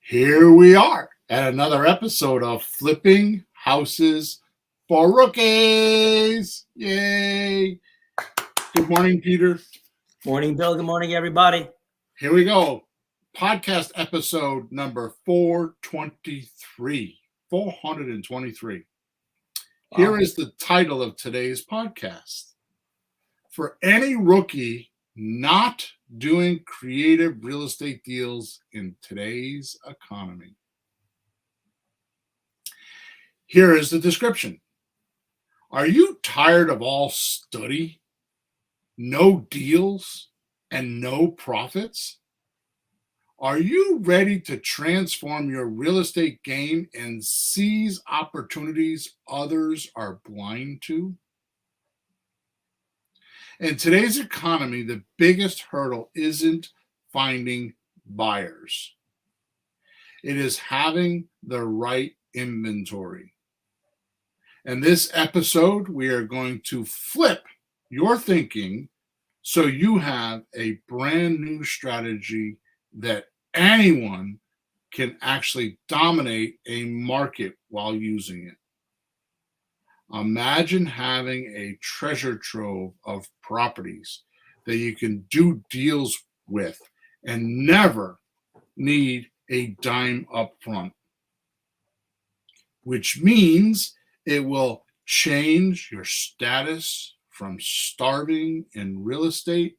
Here we are at another episode of Flipping Houses for Rookies. Yay. Good morning, Peter. Morning, Bill. Good morning, everybody. Here we go. Podcast episode number 423. 423. Wow. Here is the title of today's podcast. For any rookie not doing creative real estate deals in today's economy. Here is the description. Are you tired of all study, no deals, and no profits? Are you ready to transform your real estate game and seize opportunities others are blind to? In today's economy, the biggest hurdle isn't finding buyers. It is having the right inventory. In this episode, we are going to flip your thinking so you have a brand new strategy that anyone can actually dominate a market while using it. Imagine having a treasure trove of properties that you can do deals with and never need a dime up front, which means it will change your status from starving in real estate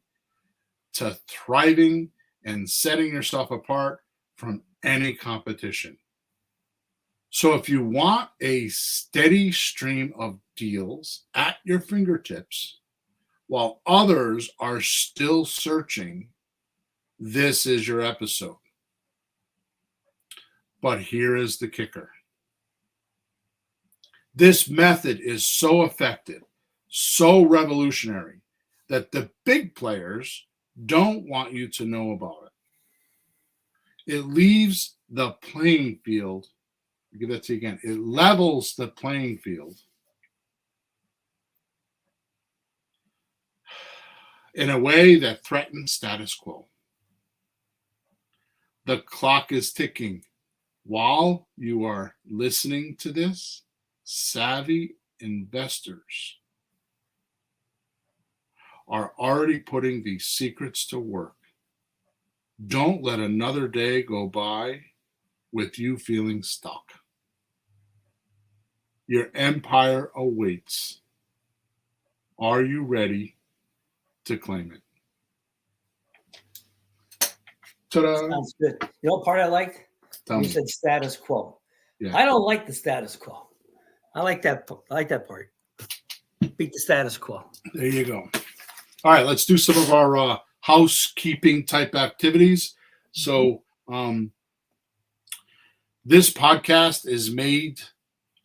to thriving and setting yourself apart from any competition. So if you want a steady stream of deals at your fingertips while others are still searching, this is your episode. But here is the kicker. This method is so effective, so revolutionary, that the big players don't want you to know about it. It leaves the playing field. I'll give that to you again. It levels the playing field in a way that threatens status quo. The clock is ticking. While you are listening to this, savvy investors are already putting these secrets to work. Don't let another day go by with you feeling stuck. Your empire awaits. Are you ready to claim it? Ta-da. Sounds good. You know what part I liked? You said status quo. Yeah. I don't like the status quo. I like that part. Beat the status quo. There you go. All right, let's do some of our housekeeping type activities. So this podcast is made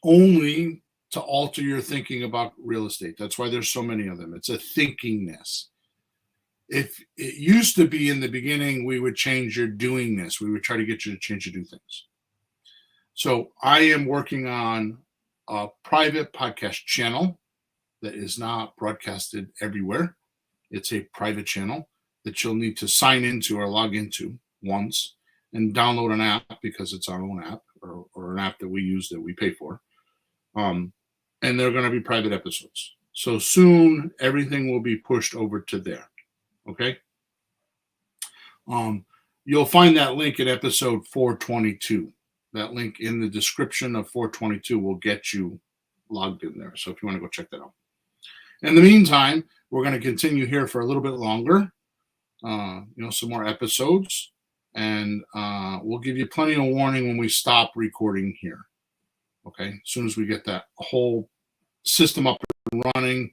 only to alter your thinking about real estate. That's why there's so many of them. It's a thinkingness. If it used to be in the beginning, we would change your doingness. We would try to get you to change your do things. So I am working on a private podcast channel that is not broadcasted everywhere. It's a private channel that you'll need to sign into or log into once and download an app because it's our own app or an app that we use that we pay for. And they're going to be private episodes. So soon everything will be pushed over to there. Okay. You'll find that link at episode 422. That link in the description of 422 will get you logged in there. So if you want to go check that out. In the meantime, we're going to continue here for a little bit longer, some more episodes, and we'll give you plenty of warning when we stop recording here. Okay. As soon as we get that whole system up and running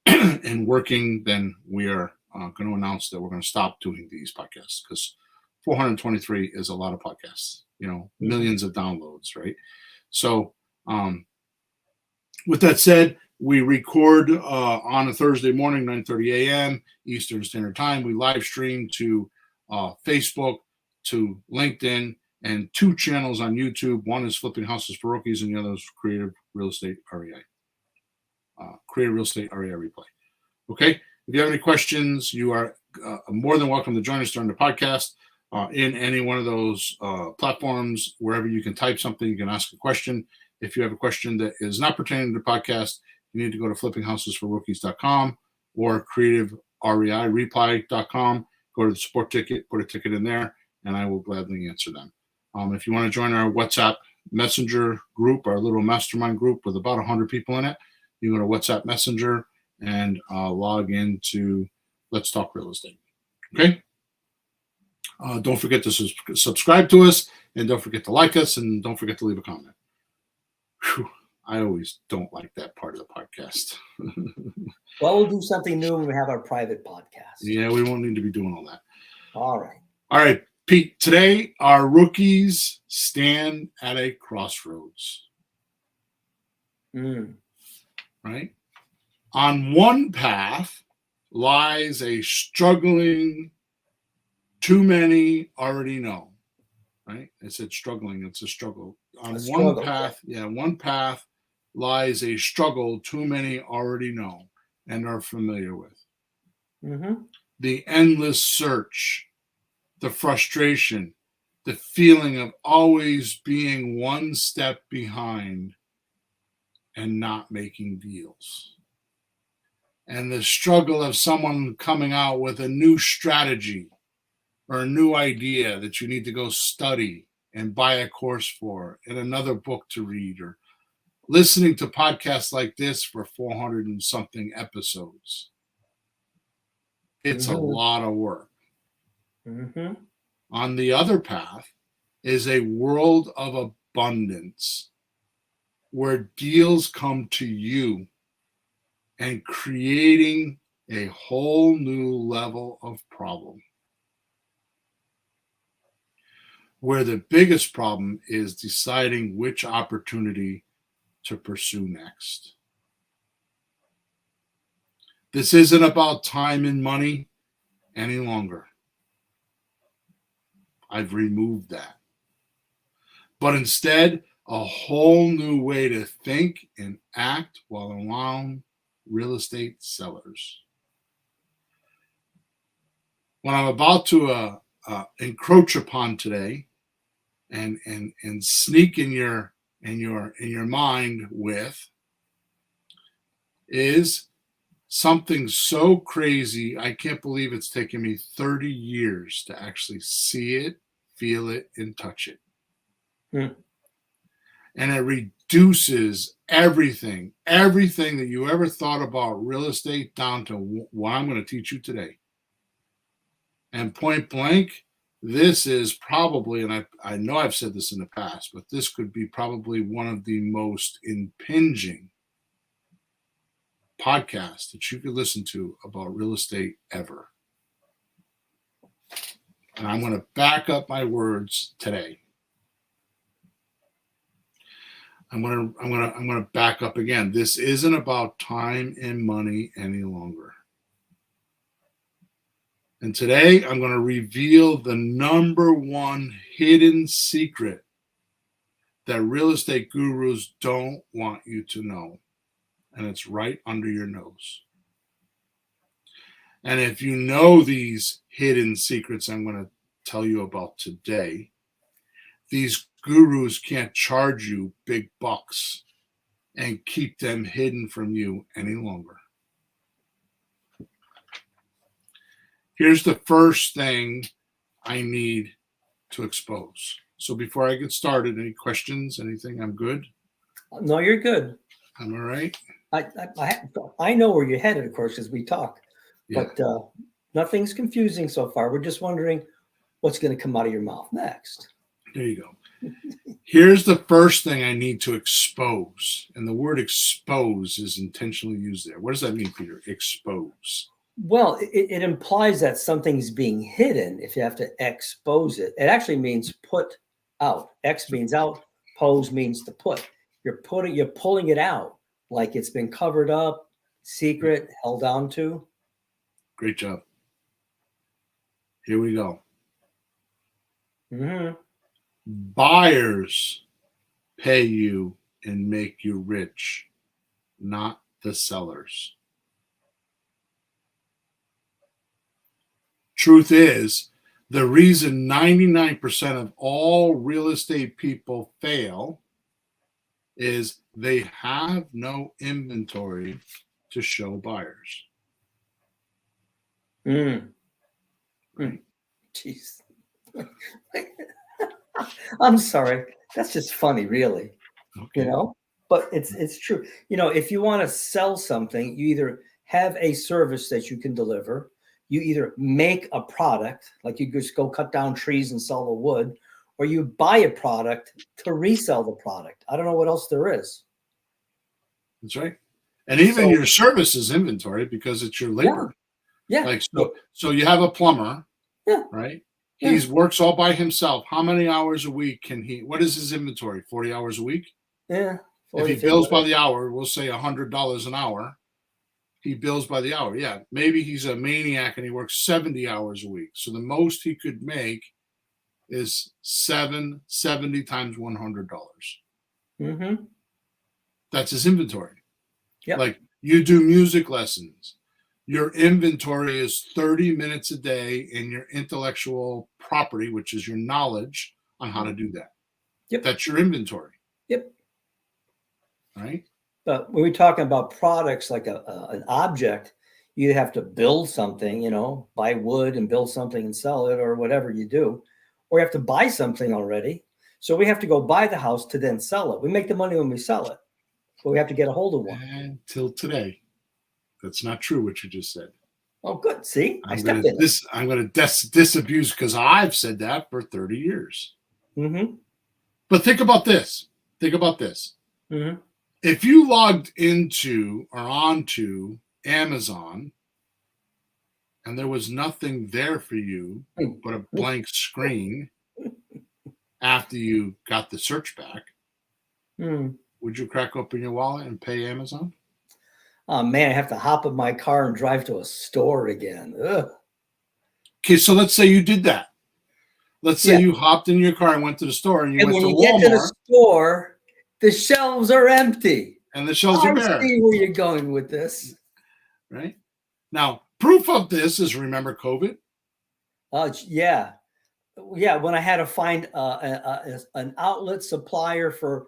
and working, then we are going to announce that we're going to stop doing these podcasts because 423 is a lot of podcasts, millions of downloads, right? So with that said, we record on a Thursday morning, 9:30 a.m. Eastern Standard Time. We live stream to Facebook, to LinkedIn, and 2 channels on YouTube. One is Flipping Houses for Rookies, and the other is Creative Real Estate REI. Creative Real Estate REI Replay. Okay? If you have any questions, you are more than welcome to join us during the podcast. in any one of those platforms. Wherever you can type something, you can ask a question. If you have a question that is not pertaining to the podcast, you need to go to flippinghousesforrookies.com or creativereply.com. Go to the support ticket, put a ticket in there, and I will gladly answer them. If you want to join our WhatsApp Messenger group, our little mastermind group with about 100 people in it, you go to WhatsApp Messenger and log into Let's Talk Real Estate. Okay? Don't forget to subscribe to us, and don't forget to like us, and don't forget to leave a comment. Whew, I always don't like that part of the podcast. Well, we'll do something new when we have our private podcast. Yeah, we won't need to be doing all that. All right. All right, Pete, today our rookies stand at a crossroads. Right? On one path lies a struggling, too many already know. Right? I said struggling, it's a struggle. On one path, one path lies a struggle too many already know and are familiar with. The endless search, the frustration, the feeling of always being one step behind and not making deals. And the struggle of someone coming out with a new strategy or a new idea that you need to go study and buy a course for, and another book to read, or listening to podcasts like this for 400 and something episodes. It's a lot of work. On the other path is a world of abundance where deals come to you and creating a whole new level of problem. Where the biggest problem is deciding which opportunity to pursue next. This isn't about time and money any longer. I've removed that. But instead, a whole new way to think and act while around real estate sellers. What I'm about to encroach upon today and sneak in your mind with is something so crazy. I can't believe it's taken me 30 years to actually see it, feel it, and touch it. And it reduces everything that you ever thought about real estate down to what I'm going to teach you today. And point blank, this is probably, and I know I've said this in the past, but this could be probably one of the most impinging podcasts that you could listen to about real estate ever. And I'm going to back up my words today. I'm going to back up again. This isn't about time and money any longer. And today I'm going to reveal the number one hidden secret that real estate gurus don't want you to know. And it's right under your nose. And if you know these hidden secrets I'm going to tell you about today, these gurus can't charge you big bucks and keep them hidden from you any longer. Here's the first thing I need to expose. So before I get started, any questions, anything? I'm good? No, you're good. I'm all right? I know where you're headed, of course, as we talk. Yeah. But nothing's confusing so far. We're just wondering what's going to come out of your mouth next. There you go. Here's the first thing I need to expose. And the word expose is intentionally used there. What does that mean, Peter? Expose. Well, it implies that something's being hidden if you have to expose it. It actually means put out. X means out. Pose means to put. You're pulling it out like it's been covered up, secret, held on to. Great job. Here we go. Buyers pay you and make you rich, not the sellers. Truth is, The reason 99% of all real estate people fail is they have no inventory to show buyers. Mm. Right? Jeez. I'm sorry. That's just funny, really. Okay. You know, but it's true. You know, if you want to sell something, you either have a service that you can deliver, you either make a product, like you just go cut down trees and sell the wood, or you buy a product to resell the product. I don't know what else there is. That's right. And even So your service is inventory because it's your labor. yeah, Like so you have a plumber, yeah, right? yeah. He works all by himself. How many hours a week can he? What is his inventory? 40 hours a week? Yeah. If 40, he 50. bills by the hour, we'll say $100 an hour. He bills by the hour. Yeah, maybe he's a maniac and he works 70 hours a week. So the most he could make is 70 times $100. Mm-hmm. That's his inventory. Yep. Like you do music lessons. Your inventory is 30 minutes a day in your intellectual property, which is your knowledge on how to do that. Yep. That's your inventory. Yep. Right? But when we're talking about products like an object, you have to build something, you know, buy wood and build something and sell it or whatever you do, or you have to buy something already. So we have to go buy the house to then sell it. We make the money when we sell it, but we have to get a hold of one. Until today. That's not true what you just said. Oh, good. See, I'm going to disabuse because I've said that for 30 years. Mm-hmm. But think about this. Think about this. Mm-hmm. If you logged into or onto Amazon and there was nothing there for you but a blank screen after you got the search back, would you crack open your wallet and pay Amazon? Oh man, I have to hop in my car and drive to a store again. Ugh. Okay, so let's say you did that. Let's say you hopped in your car and went to the store and you went to Walmart. Get to the store, the shelves are empty. And the shelves are bare. I see where you're going with this. Right? Now, proof of this is, remember COVID? Yeah. Yeah, when I had to find an outlet supplier for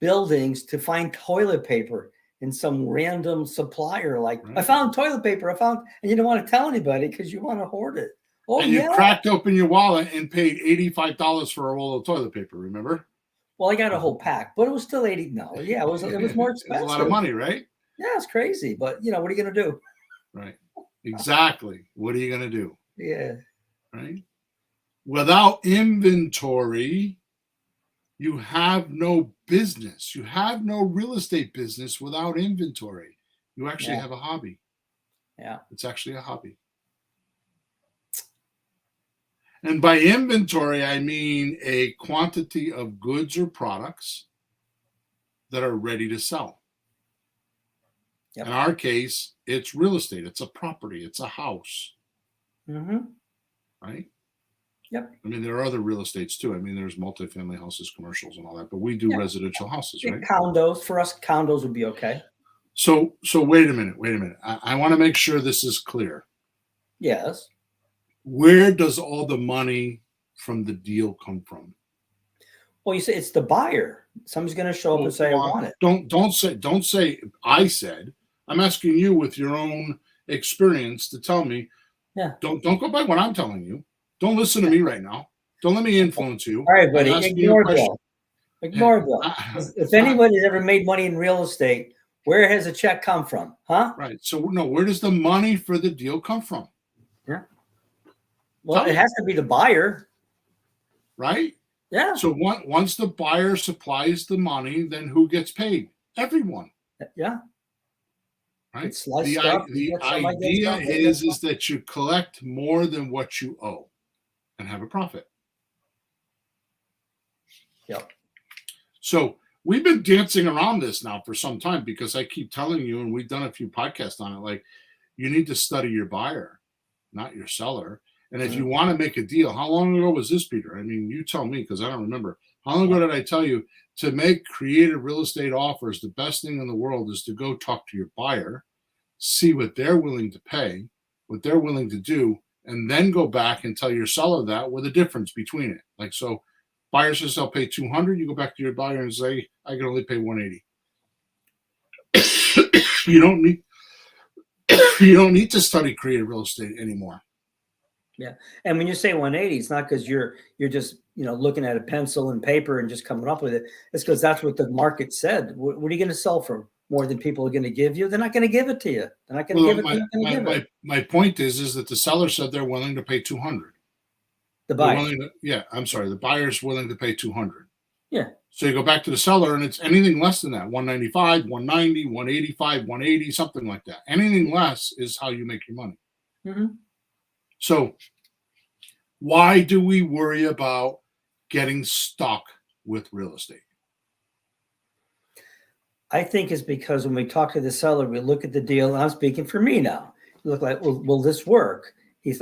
buildings to find toilet paper in some random supplier. Like, I found toilet paper. And you don't want to tell anybody because you want to hoard it. Oh, and you cracked open your wallet and paid $85 for a roll of toilet paper, remember? Well, I got a whole pack, but it was still $80. Yeah, it was more expensive. It was a lot of money, right? Yeah, it's crazy. But, you know, what are you going to do? Right. Exactly. What are you going to do? Yeah. Right? Without inventory, you have no business. You have no real estate business without inventory. You actually have a hobby. Yeah. It's actually a hobby. And by inventory, I mean a quantity of goods or products that are ready to sell. Yep. In our case, it's real estate. It's a property. It's a house. Mm-hmm. Right? Yep. I mean, there are other real estates too. I mean, there's multifamily houses, commercials, and all that. But we do residential houses, right? Condos. For us, condos would be okay. So wait a minute. I want to make sure this is clear. Yes. Where does all the money from the deal come from? Well, you say it's the buyer. Somebody's going to show up and say, "I want it." Don't say I said. I'm asking you with your own experience to tell me. Yeah. Don't go by what I'm telling you. Don't listen to me right now. Don't let me influence you. All right, buddy. Ignore Bill. Ignore Bill. If anybody's ever made money in real estate, where has a check come from? Huh? Right. So no, where does the money for the deal come from? Yeah. Well, it has to be the buyer. Right? Yeah. So once the buyer supplies the money, then who gets paid? Everyone. Yeah. Right. The idea is that you collect more than what you owe and have a profit. Yep. So we've been dancing around this now for some time because I keep telling you, and we've done a few podcasts on it, like you need to study your buyer, not your seller. And if you want to make a deal, how long ago was this, Peter? I mean, you tell me because I don't remember. How long ago did I tell you to make creative real estate offers? The best thing in the world is to go talk to your buyer, see what they're willing to pay, what they're willing to do, and then go back and tell your seller that with a difference between it. Like, so buyer says they'll pay 200, you go back to your buyer and say, I can only pay 180. You don't need you don't need to study creative real estate anymore. Yeah. And when you say 180, it's not because you're just, looking at a pencil and paper and just coming up with it. It's because that's what the market said. What are you going to sell for more than people are going to give you? They're not going to give it to you. They're not going to give it. They're not going to give it. My point is that the seller said they're willing to pay 200. The buyer. The buyer's willing to pay 200. Yeah. So you go back to the seller and it's anything less than that, 195, 190, 185, 180, something like that. Anything less is how you make your money. Mm-hmm. So why do we worry about getting stuck with real estate? I think it's because when we talk to the seller, we look at the deal, and I'm speaking for me now. You look like, well, will this work?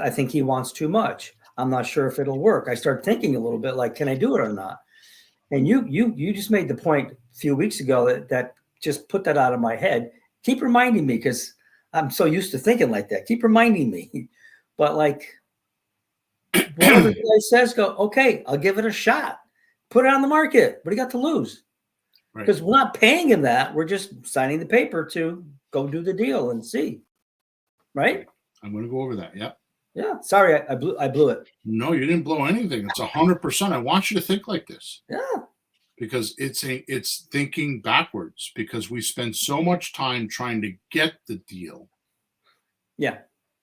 I think he wants too much. I'm not sure if it'll work. I start thinking a little bit like, can I do it or not? And you just made the point a few weeks ago that just put that out of my head. Keep reminding me, because I'm so used to thinking like that. Keep reminding me. But like, whatever the guy says, go, okay, I'll give it a shot. Put it on the market. What do you got to lose? Because we're not paying him that. We're just signing the paper to go do the deal and see. Right? I'm going to go over that. Yep. Yeah. Sorry, I blew it. No, you didn't blow anything. It's 100%. I want you to think like this. Yeah. Because it's thinking backwards, because we spend so much time trying to get the deal. Yeah.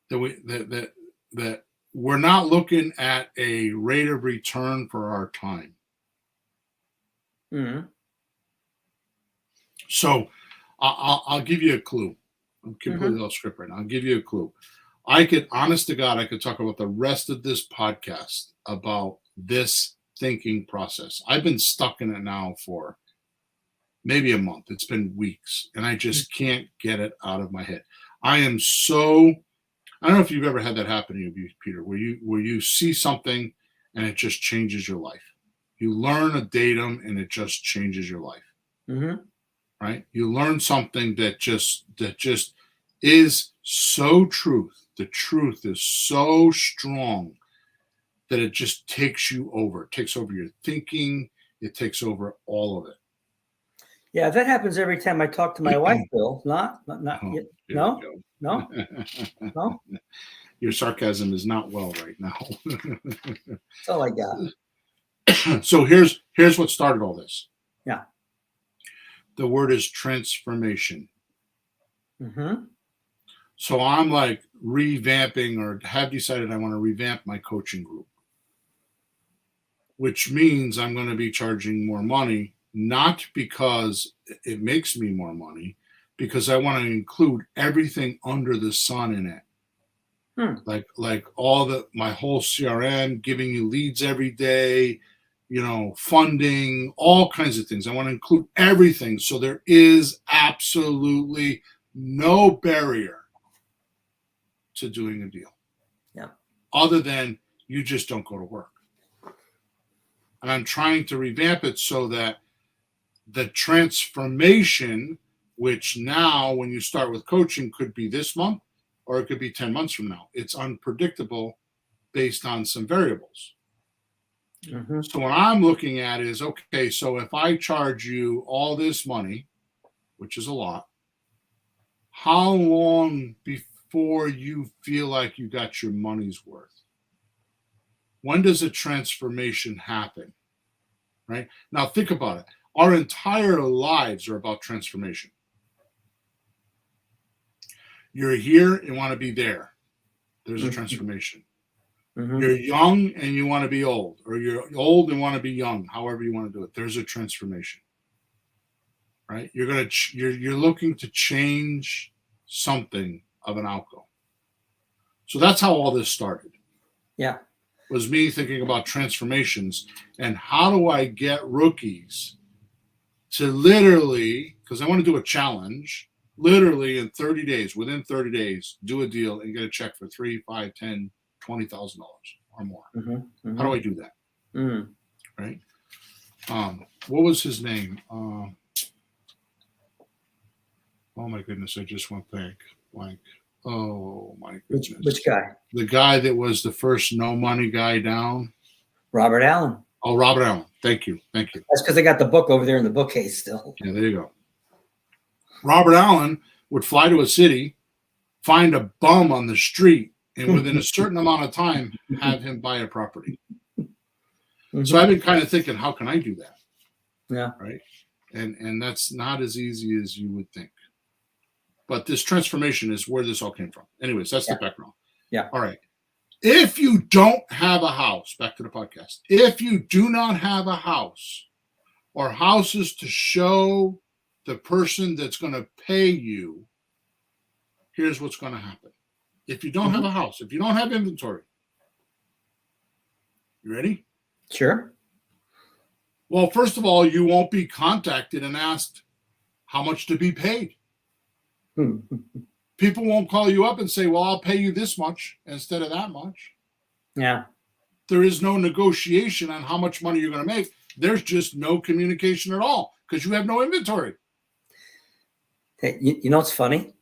That we're not looking at a rate of return for our time. Mm-hmm. So I'll give you a clue. I'm completely off script right now. I'll give you a clue. Honest to God, I could talk about the rest of this podcast about this thinking process. I've been stuck in it now for maybe a month. It's been weeks, and I just can't get it out of my head. I don't know if you've ever had that happen to you, Peter, where you see something and it just changes your life. You learn a datum and it just changes your life. Mm-hmm. Right? You learn something that just is so truth. The truth is so strong that it just takes you over. It takes over your thinking. It takes over all of it. Yeah, that happens every time I talk to my wife, Bill. Not yet. No. Your sarcasm is not well right now. That's all I got. So here's what started all this. Yeah. The word is transformation. Mm-hmm. So I'm like revamping, or have decided I want to revamp my coaching group, which means I'm going to be charging more money, not because it makes me more money, because I want to include everything under the sun in it. Like my whole CRM, giving you leads every day, funding, all kinds of things. I want to include everything. So there is absolutely no barrier to doing a deal. Yeah. Other than you just don't go to work. And I'm trying to revamp it so that the transformation, which now when you start with coaching could be this month or it could be 10 months from now, it's unpredictable based on some variables. Mm-hmm. So what I'm looking at is, okay, so if I charge you all this money, which is a lot, how long before you feel like you got your money's worth? When does a transformation happen? Right? Now think about it. Our entire lives are about transformation. You're here and want to be there. There's a transformation. Mm-hmm. You're young and you want to be old, or you're old and want to be young, however you want to do it. There's a transformation. Right? You're looking to change something of an outcome. So that's how all this started. Yeah. Was me thinking about transformations and how do I get rookies to literally, because I want to do a challenge, literally in 30 days, within 30 days, do a deal and get a check for $3,000, $5,000, $10,000, $20,000 or more. Mm-hmm. Mm-hmm. How do I do that? Mm-hmm. Right? What was his name? Oh my goodness, I just went blank. Oh my Which goodness. guy? The guy that was the first no money guy down. Robert Allen. Oh, Robert Allen. Thank you. Thank you. That's because I got the book over there in the bookcase still. Yeah, there you go. Robert Allen would fly to a city, find a bum on the street, and within a certain amount of time, have him buy a property. So I've been kind of thinking, how can I do that? Yeah. Right. And that's not as easy as you would think. But this transformation is where this all came from. Anyways, that's the background. Yeah. All right. If you don't have a house, back to the podcast, if you do not have a house or houses to show the person that's going to pay you, here's what's going to happen. If you don't have a house, if you don't have inventory, you ready? Sure. Well, first of all, you won't be contacted and asked how much to be paid. People won't call you up and say, well, I'll pay you this much instead of that much. Yeah. There is no negotiation on how much money you're going to make. There's just no communication at all because you have no inventory. Hey, you know what's funny?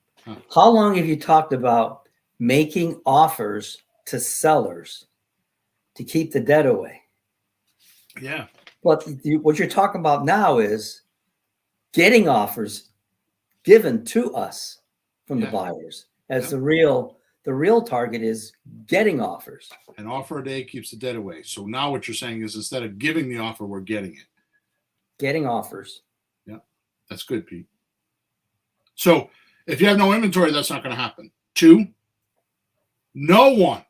How long have you talked about making offers to sellers to keep the debt away? Yeah. But what you're talking about now is getting offers given to us from the buyers as the real target is getting offers. An offer a day keeps the debt away. So now what you're saying is instead of giving the offer, we're getting it. Getting offers. Yeah. That's good, Pete. So if you have no inventory, that's not going to happen. 2, no one,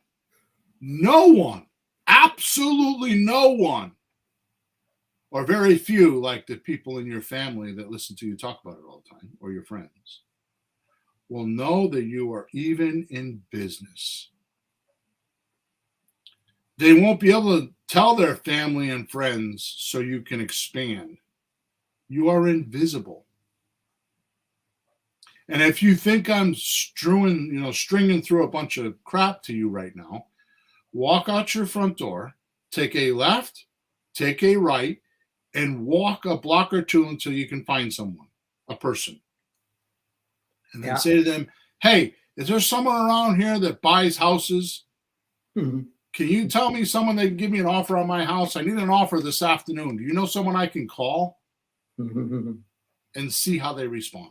absolutely no one, or very few, like the people in your family that listen to you talk about it all the time, or your friends, will know that you are even in business. They won't be able to tell their family and friends so you can expand. You are invisible. And if you think I'm stringing through a bunch of crap to you right now, walk out your front door, take a left, take a right, and walk a block or two until you can find someone, a person. And then say to them, hey, is there someone around here that buys houses? Can you tell me someone that can give me an offer on my house? I need an offer this afternoon. Do you know someone I can call? And see how they respond.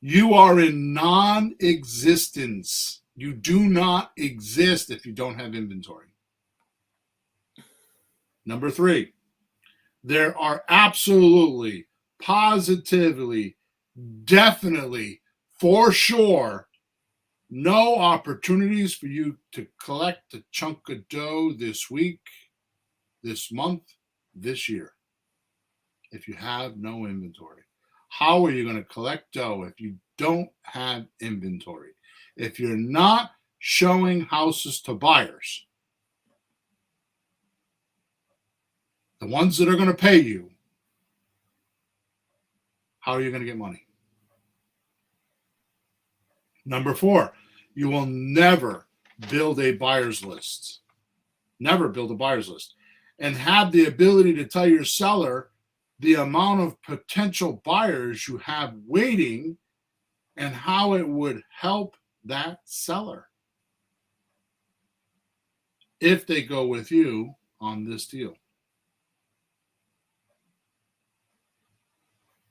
You are in non-existence. You do not exist if you don't have inventory. Number 3, there are absolutely, positively, definitely, for sure, no opportunities for you to collect a chunk of dough this week, this month, this year, if you have no inventory. How are you going to collect dough if you don't have inventory? If you're not showing houses to buyers, the ones that are going to pay you, how are you going to get money? Number 4, you will never build a buyer's list. Never build a buyer's list. And have the ability to tell your seller the amount of potential buyers you have waiting and how it would help that seller if they go with you on this deal.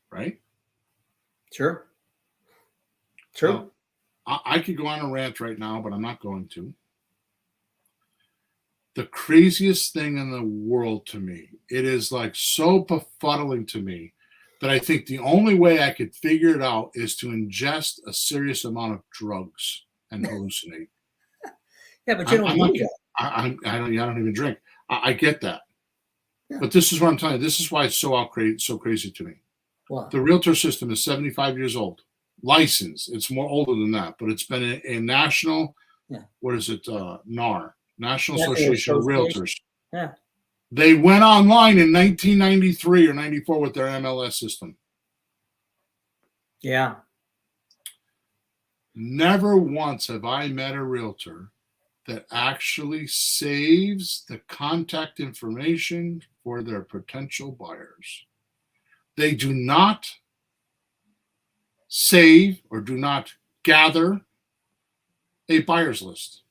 Right? Sure. True. Well, I could go on a rant right now, but I'm not going to. The craziest thing in the world to me, it is like so befuddling to me that I think the only way I could figure it out is to ingest a serious amount of drugs and hallucinate. Yeah, but you don't do that. I don't even drink. I get that. Yeah. But this is what I'm telling you. This is why it's so crazy to me. What? The realtor system is 75 years old. Licensed. It's more older than that, but it's been a national, what is it, NAR, National Association of Realtors. Yeah. They went online in 1993 or 94 with their MLS system. Yeah. Never once have I met a realtor that actually saves the contact information for their potential buyers. They do not save or do not gather a buyer's list.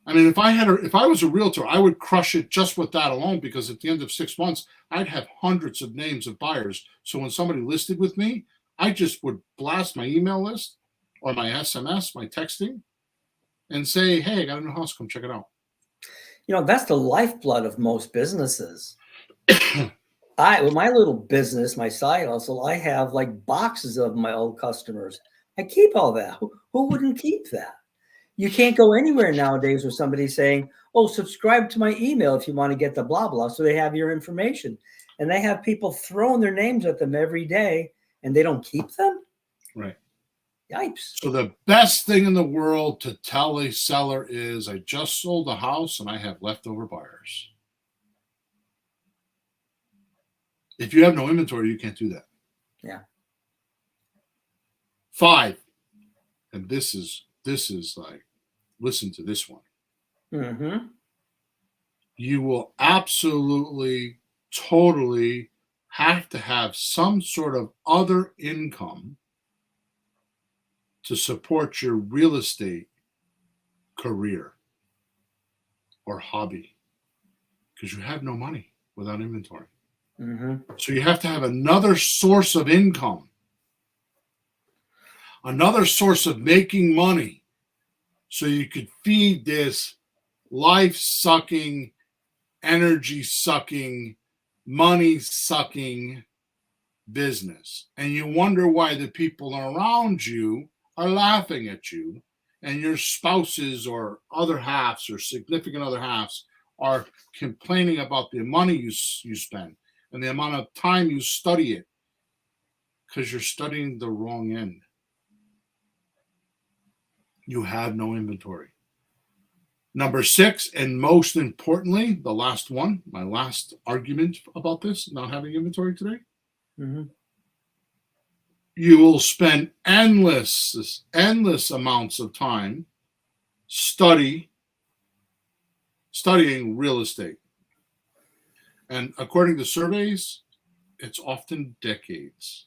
I mean, if I was a realtor, I would crush it just with that alone, because at the end of 6 months, I'd have hundreds of names of buyers. So when somebody listed with me, I just would blast my email list or my SMS, my texting, and say, hey, I got a new house, come check it out. That's the lifeblood of most businesses. With my little business, my side hustle, I have like boxes of my old customers. I keep all that. Who wouldn't keep that? You can't go anywhere nowadays with somebody saying, oh, subscribe to my email if you want to get the blah, blah. So they have your information. And they have people throwing their names at them every day, and they don't keep them? Right. Yipes. So the best thing in the world to tell a seller is, I just sold a house and I have leftover buyers. If you have no inventory, you can't do that. Yeah. 5, and this is like, listen to this one. Mm-hmm. You will absolutely, totally have to have some sort of other income to support your real estate career or hobby, because you have no money without inventory. Mm-hmm. So you have to have another source of income, another source of making money, so you could feed this life-sucking, energy-sucking, money-sucking business. And you wonder why the people around you are laughing at you, and your spouses or other halves or significant other halves are complaining about the money you spend and the amount of time you study it, because you're studying the wrong end. You have no inventory. Number 6, and most importantly, the last one, my last argument about this, not having inventory today. Mm-hmm. You will spend endless amounts of time studying real estate. And according to surveys, it's often decades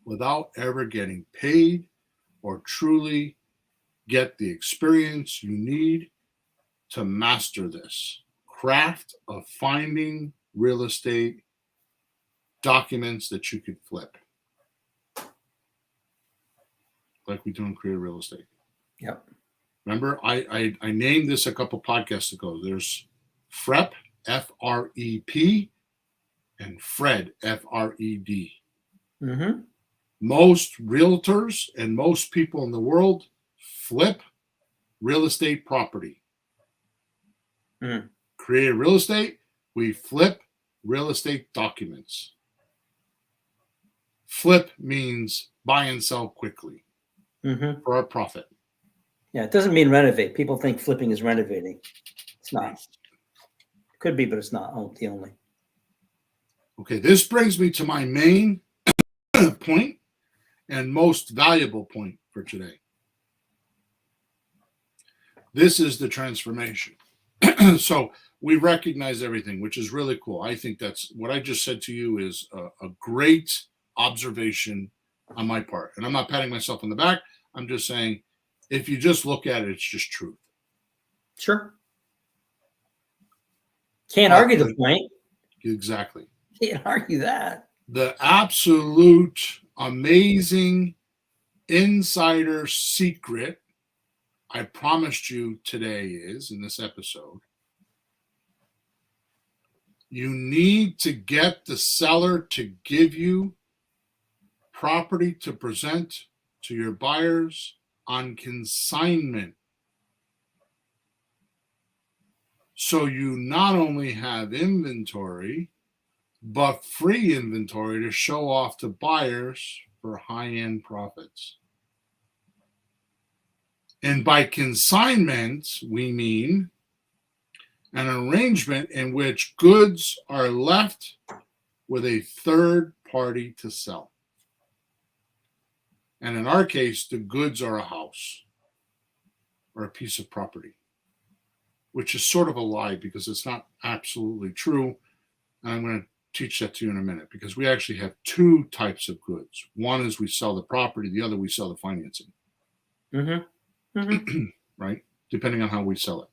without ever getting paid or truly get the experience you need to master this craft of finding real estate documents that you could flip, like we do in Creative Real Estate. Yep. Remember, I named this a couple podcasts ago. There's FREP, F-R-E-P, and FRED, F-R-E-D. Mm-hmm. Most realtors and most people in the world flip real estate property. Mm. Creative Real Estate, we flip real estate documents. Flip means buy and sell quickly for a profit. Yeah, it doesn't mean renovate. People think flipping is renovating. It's not. Could be, but it's not the only. Okay, this brings me to my main point and most valuable point for today. This is the transformation. So we recognize everything, which is really cool. I think that's what I just said to you is a great observation on my part. And I'm not patting myself on the back. I'm just saying, if you just look at it, it's just truth. Sure. Can't argue the point. Exactly. Can't argue that. The absolute amazing insider secret I promised you today is, in this episode, you need to get the seller to give you property to present to your buyers on consignment. So you not only have inventory, but free inventory to show off to buyers for high-end profits. And by consignment, we mean an arrangement in which goods are left with a third party to sell. And in our case, the goods are a house or a piece of property, which is sort of a lie because it's not absolutely true. And I'm going to teach that to you in a minute, because we actually have two types of goods. One is we sell the property, the other we sell the financing. Mm-hmm. Mm-hmm. Right? Depending on how we sell it.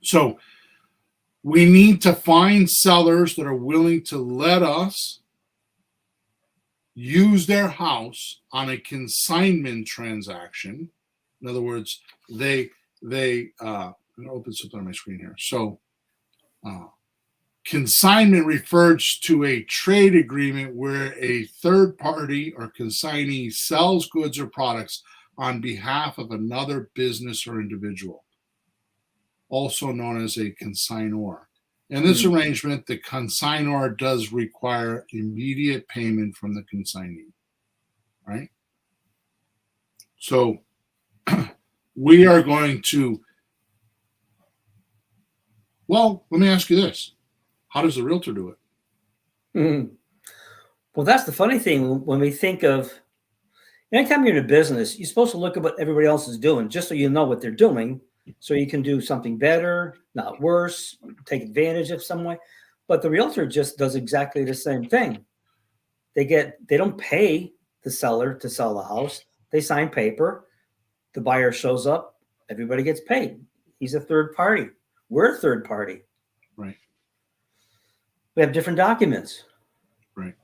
So we need to find sellers that are willing to let us use their house on a consignment transaction. In other words, I'm going to open something on my screen here. So consignment refers to a trade agreement where a third party or consignee sells goods or products on behalf of another business or individual, also known as a consignor. In this arrangement, the consignor does require immediate payment from the consignee, right? So we are going to, well, let me ask you this. How does the realtor do it? Mm-hmm. Well, that's the funny thing. When we think of, anytime you're in a business, you're supposed to look at what everybody else is doing, just so you know what they're doing, so you can do something better, not worse, take advantage of some way. But the realtor just does exactly the same thing. They don't pay the seller to sell the house. They sign paper. The buyer shows up. Everybody gets paid. He's a third party. We're a third party. Right. We have different documents. Right.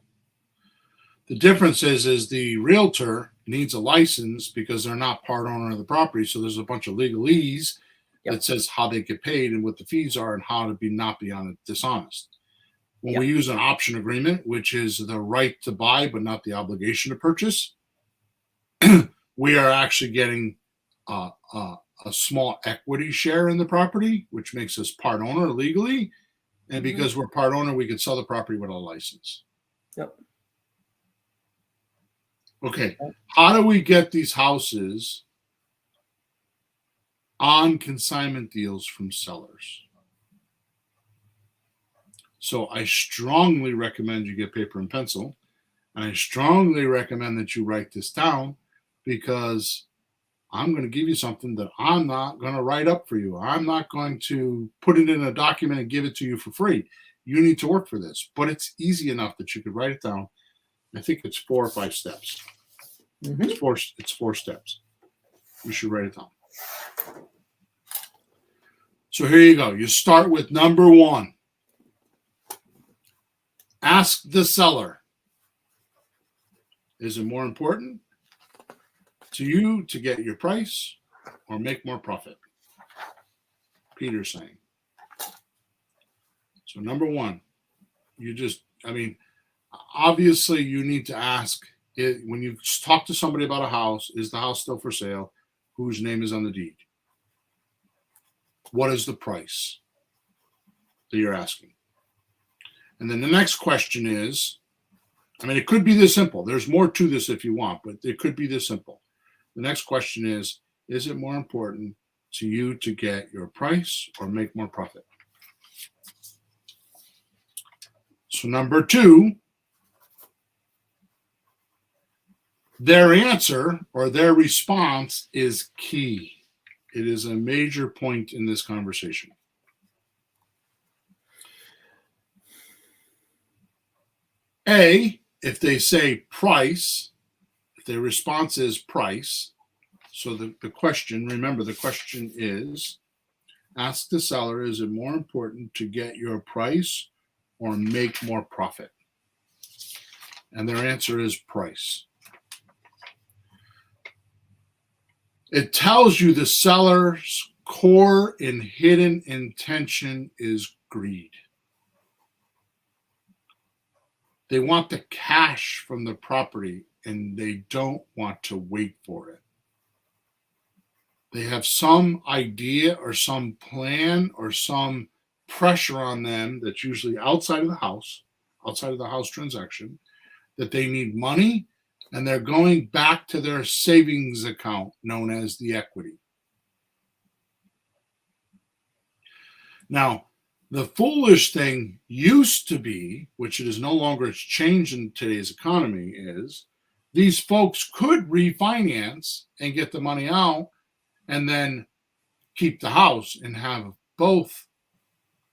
The difference is the realtor needs a license because they're not part owner of the property. So there's a bunch of legalese that says how they get paid and what the fees are and how to not be dishonest. When we use an option agreement, which is the right to buy but not the obligation to purchase, we are actually getting a small equity share in the property, which makes us part owner legally. And because we're part owner, we can sell the property with a license. Yep. Okay. How do we get these houses on consignment deals from sellers? So I strongly recommend you get paper and pencil. And I strongly recommend that you write this down, because I'm going to give you something that I'm not going to write up for you. I'm not going to put it in a document and give it to you for free. You need to work for this. But it's easy enough that you could write it down. I think it's 4 or 5 steps. It's four steps. You should write it down. So here you go. You start with number 1. Ask the seller, is it more important to you to get your price or make more profit? Peter's saying. So number 1, obviously you need to ask it when you talk to somebody about a house, is the house still for sale? Whose name is on the deed? What is the price that you're asking? And then the next question is, it could be this simple. There's more to this if you want, but it could be this simple. The next question is it more important to you to get your price or make more profit? So number 2, their answer or their response is key. It is a major point in this conversation. If they say price, if their response is price, so the question, remember the question is, ask the seller, is it more important to get your price or make more profit? And their answer is price. It tells you the seller's core and hidden intention is greed. They want the cash from the property and they don't want to wait for it. They have some idea or some plan or some pressure on them that's usually outside of the house transaction, that they need money, and they're going back to their savings account known as the equity. Now, the foolish thing used to be, which it is no longer, it's changed in today's economy, is these folks could refinance and get the money out and then keep the house and have both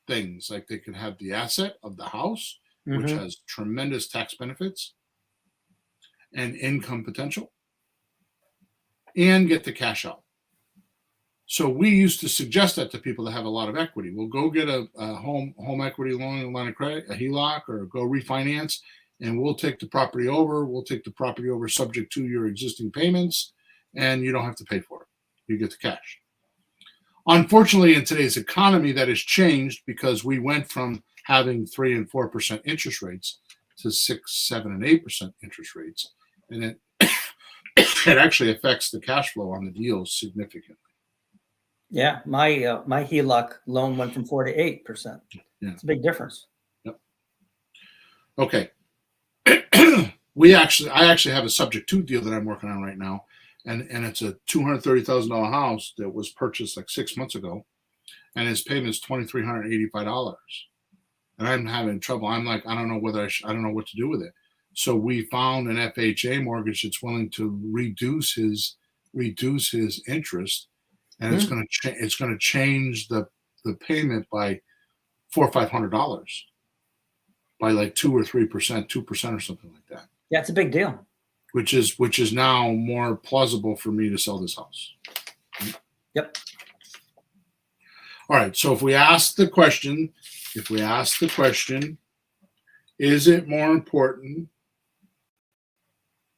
things. Like they can have the asset of the house, which Mhm. has tremendous tax benefits and income potential, and get the cash out. So we used to suggest that to people that have a lot of equity. We'll go get a home equity loan, line of credit, a HELOC, or go refinance, and we'll take the property over. We'll take the property over subject to your existing payments, and you don't have to pay for it. You get the cash. Unfortunately, in today's economy, that has changed because we went from having 3 and 4% interest rates to 6, 7, and 8% interest rates, and it it actually affects the cash flow on the deals significantly. Yeah, my HELOC loan went from 4 to 8%. Yeah. It's a big difference. Yep. Okay. I actually have a subject to deal that I'm working on right now, and it's a $230,000 house that was purchased like 6 months ago, and his payment is $2,385, and I'm having trouble. I'm like, I don't know I don't know what to do with it. So we found an FHA mortgage that's willing to reduce his interest, and it's going to change the payment by $400 or $500 by like 2 or 3%, 2% or something like that. Yeah, it's a big deal. Which is now more plausible for me to sell this house. Yep. All right. So if we ask the question, is it more important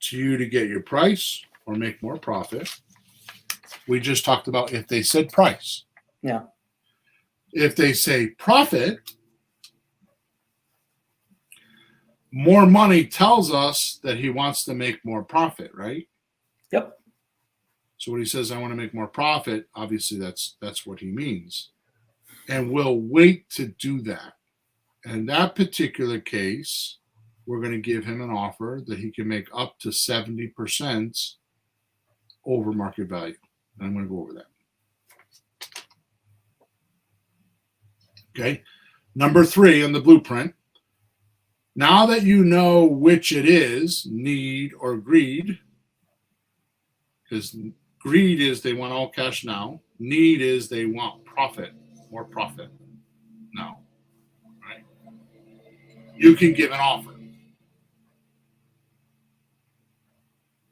to you to get your price or make more profit? We just talked about if they said price. Yeah. If they say profit, more money tells us that he wants to make more profit, right? Yep. So when he says, I want to make more profit, obviously that's what he means. And we'll wait to do that. And in that particular case, we're going to give him an offer that he can make up to 70% over market value. And I'm going to go over that. Okay. Number 3 on the blueprint. Now that you know which it is, need or greed, because greed is they want all cash now. Need is they want profit, more profit now. Right? You can give an offer.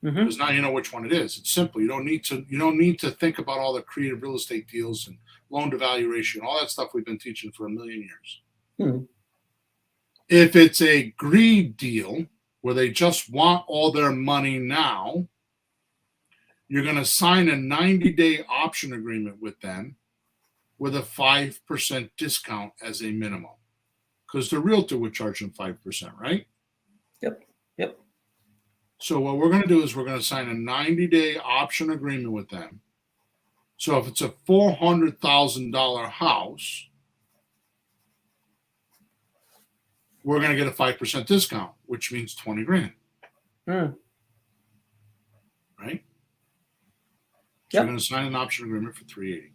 Because now you know which one it is. It's simple. You don't need to think about all the creative real estate deals and loan to value ratio and all that stuff we've been teaching for a million years. Mm-hmm. If it's a greed deal where they just want all their money now, you're going to sign a 90-day option agreement with them with a 5% discount as a minimum. Because the realtor would charge them 5%, right? Yep. Yep. So what we're going to do is we're going to sign a 90-day option agreement with them. So if it's a $400,000 house, we're going to get a 5% discount, which means $20,000. Right? So Yep. we're going to sign an option agreement for $380,000.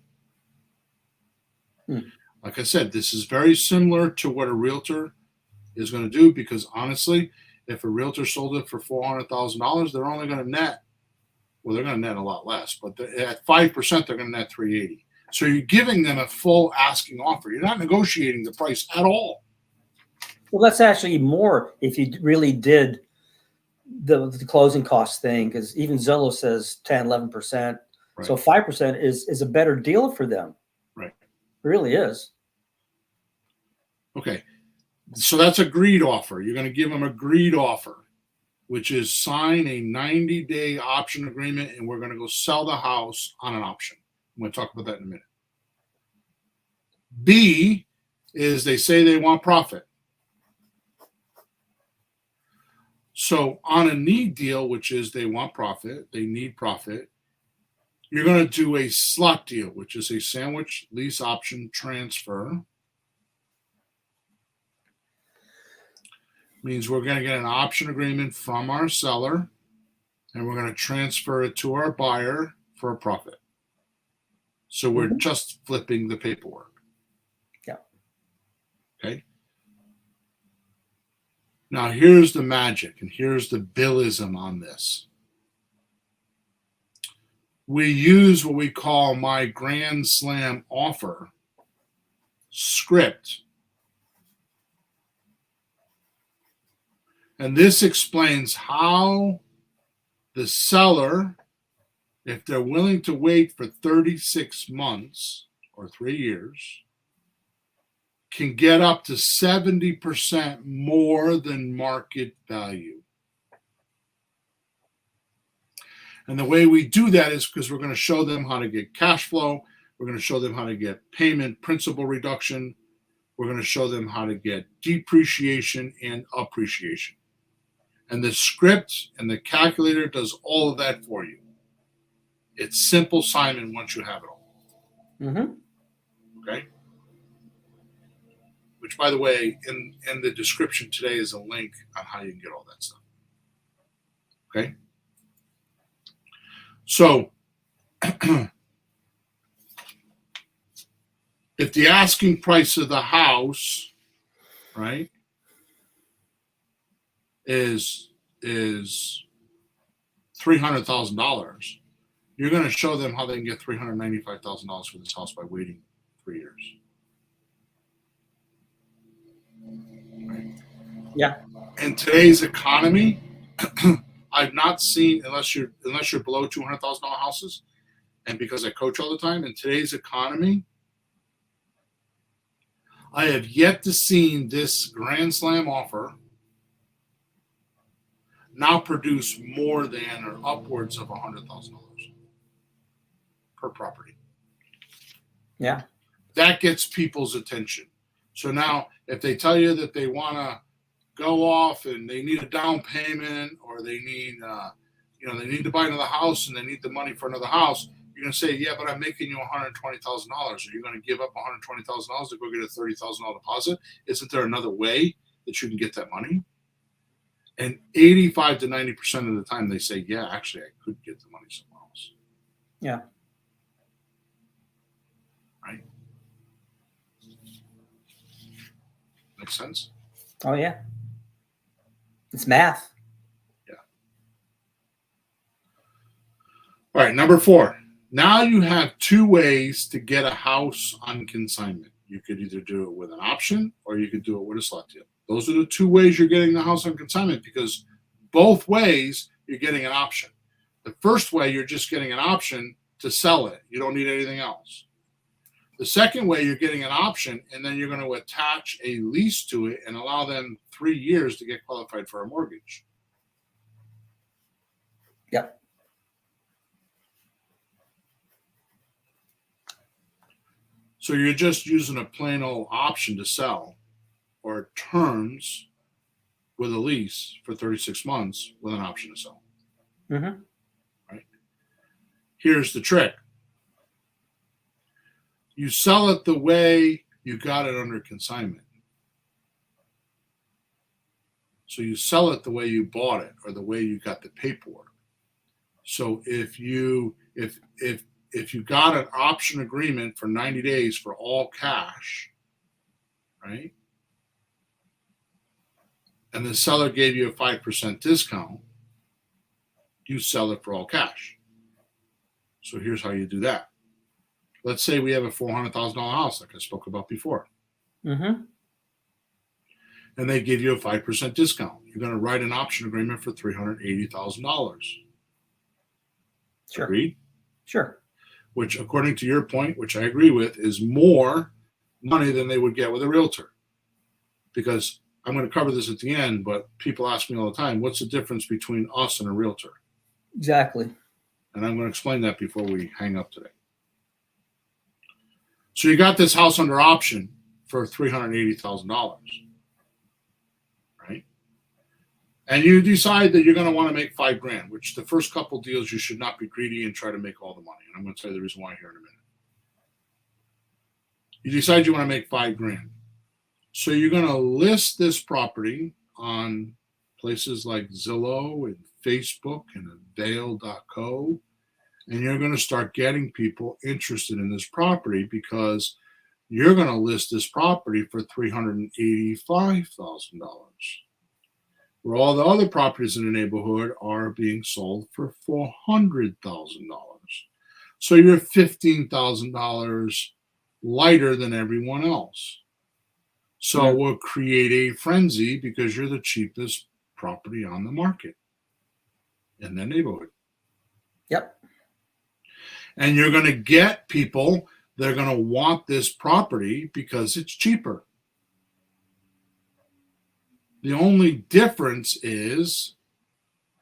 Like I said, this is very similar to what a realtor is going to do, because honestly, if a realtor sold it for $400,000, they're only going to net. Well, they're going to net a lot less, but at 5%, they're going to net $380,000. So you're giving them a full asking offer. You're not negotiating the price at all. Well, that's actually more if you really did the closing cost thing, because even Zillow says 10, 11%. Right. So 5% is a better deal for them. Right. It really is. Okay. So that's a greed offer. You're going to give them a greed offer, which is sign a 90-day option agreement, and we're going to go sell the house on an option. I'm going to talk about that in a minute. B is they say they want profit. So on a need deal, which is they want profit, they need profit, you're going to do a slot deal, which is a sandwich lease option transfer. Means we're going to get an option agreement from our seller, and we're going to transfer it to our buyer for a profit. So we're just flipping the paperwork. Yeah. Okay. Now here's the magic, and here's the billism on this. We use what we call my Grand Slam offer script. And this explains how the seller, if they're willing to wait for 36 months or 3 years, can get up to 70% more than market value. And the way we do that is because we're going to show them how to get cash flow. We're going to show them how to get payment principal reduction. We're going to show them how to get depreciation and appreciation. And the script and the calculator does all of that for you. It's simple, Simon, once you have it all. Mm-hmm. Okay? Which, by the way, in the description today is a link on how you can get all that stuff. Okay? So, if the asking price of the house, right, is $300,000, you're going to show them how they can get $395,000 for this house by waiting 3 years. Right? Yeah. In today's economy, I've not seen, unless you're below $200,000 houses, and because I coach all the time, in today's economy, I have yet to see this Grand Slam offer now produce more than or upwards of $100,000 per property. Yeah. That gets people's attention. So now, if they tell you that they want to go off and they need a down payment, or they need, they need to buy another house and they need the money for another house, you're going to say, yeah, but I'm making you $120,000. Are you going to give up $120,000 to go get a $30,000 deposit? Isn't there another way that you can get that money? And 85 to 90% of the time they say, yeah, actually, I could get the money somewhere else. Yeah. Right? Makes sense? Oh, yeah. It's math. Yeah. All right, number 4. Now you have 2 ways to get a house on consignment. You could either do it with an option or you could do it with a slot deal. Those are the 2 ways you're getting the house on consignment, because both ways you're getting an option. The first way, you're just getting an option to sell it. You don't need anything else. The second way, you're getting an option, and then you're going to attach a lease to it and allow them 3 years to get qualified for a mortgage. Yep. So you're just using a plain old option to sell, or terms with a lease for 36 months with an option to sell. Mm-hmm. Right? Here's the trick. You sell it the way you got it under consignment. So you sell it the way you bought it, or the way you got the paperwork. So if you got an option agreement for 90 days for all cash, right? And the seller gave you a 5% discount, you sell it for all cash. So here's how you do that. Let's say we have a $400,000 house, like I spoke about before. Mm-hmm. And they give you a 5% discount. You're going to write an option agreement for $380,000. Sure. Agreed? Sure. Which, according to your point, which I agree with, is more money than they would get with a realtor. Because I'm going to cover this at the end, but people ask me all the time, what's the difference between us and a realtor? Exactly. And I'm going to explain that before we hang up today. So you got this house under option for $380,000, right? And you decide that you're going to want to make $5,000, which the first couple deals you should not be greedy and try to make all the money. And I'm going to tell you the reason why here in a minute. You decide you want to make $5,000. So you're going to list this property on places like Zillow and Facebook and Avail.co. And you're going to start getting people interested in this property because you're going to list this property for $385,000, where all the other properties in the neighborhood are being sold for $400,000. So you're $15,000 lighter than everyone else. So it will create a frenzy because you're the cheapest property on the market in the neighborhood. Yep. And you're going to get people that are going to want this property because it's cheaper. The only difference is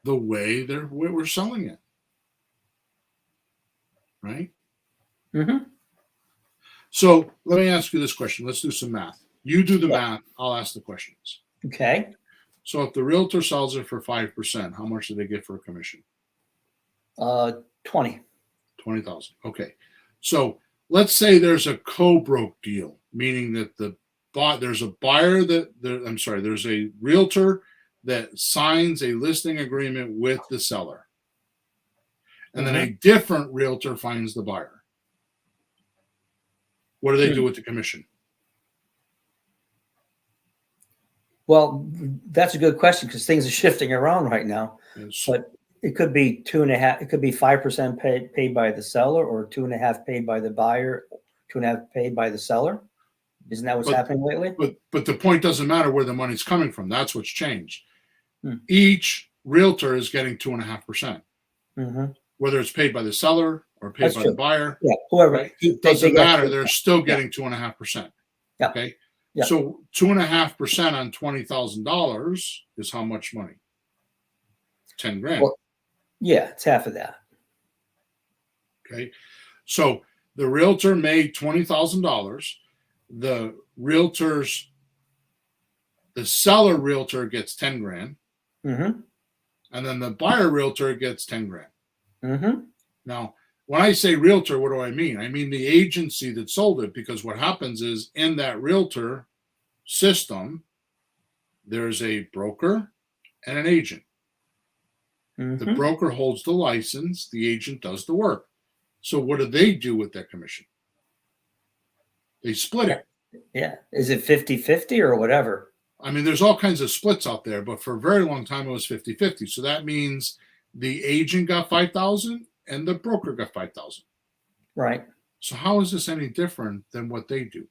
the way we're selling it. Right? Mm-hmm. So let me ask you this question. Let's do some math. You do the math. I'll ask the questions. Okay. So if the realtor sells it for 5%, how much do they get for a commission? 20. 20,000. Okay. So let's say there's a co-broke deal, meaning that there's a buyer there's a realtor that signs a listing agreement with the seller. And then a different realtor finds the buyer. What do they do with the commission? Well, that's a good question because things are shifting around right now. Yes. But it could be 2.5. It could be 5% paid by the seller, or 2.5 paid by the buyer, 2.5 paid by the seller. Isn't that what's happening lately? But the point doesn't matter where the money's coming from. That's what's changed. Each realtor is getting 2.5%, whether it's paid by the seller or paid by the buyer. Yeah, whoever. Right? It doesn't matter. They're still getting 2.5%. Yeah. Okay. Yeah. So 2.5% on $20,000 is how much money? 10 grand. Well, yeah, it's half of that. Okay. So the realtor made $20,000. The seller realtor gets 10 grand. And then the buyer realtor gets 10 grand. Now, when I say realtor, what do I mean? I mean the agency that sold it, because what happens is in that realtor system, there's a broker and an agent. The broker holds the license, the agent does the work. So what do they do with that commission? They split it. Yeah. Is it 50-50 or whatever? I mean, there's all kinds of splits out there, but for a very long time it was 50-50. So that means the agent got 5,000 and the broker got 5,000. Right. So how is this any different than what they do?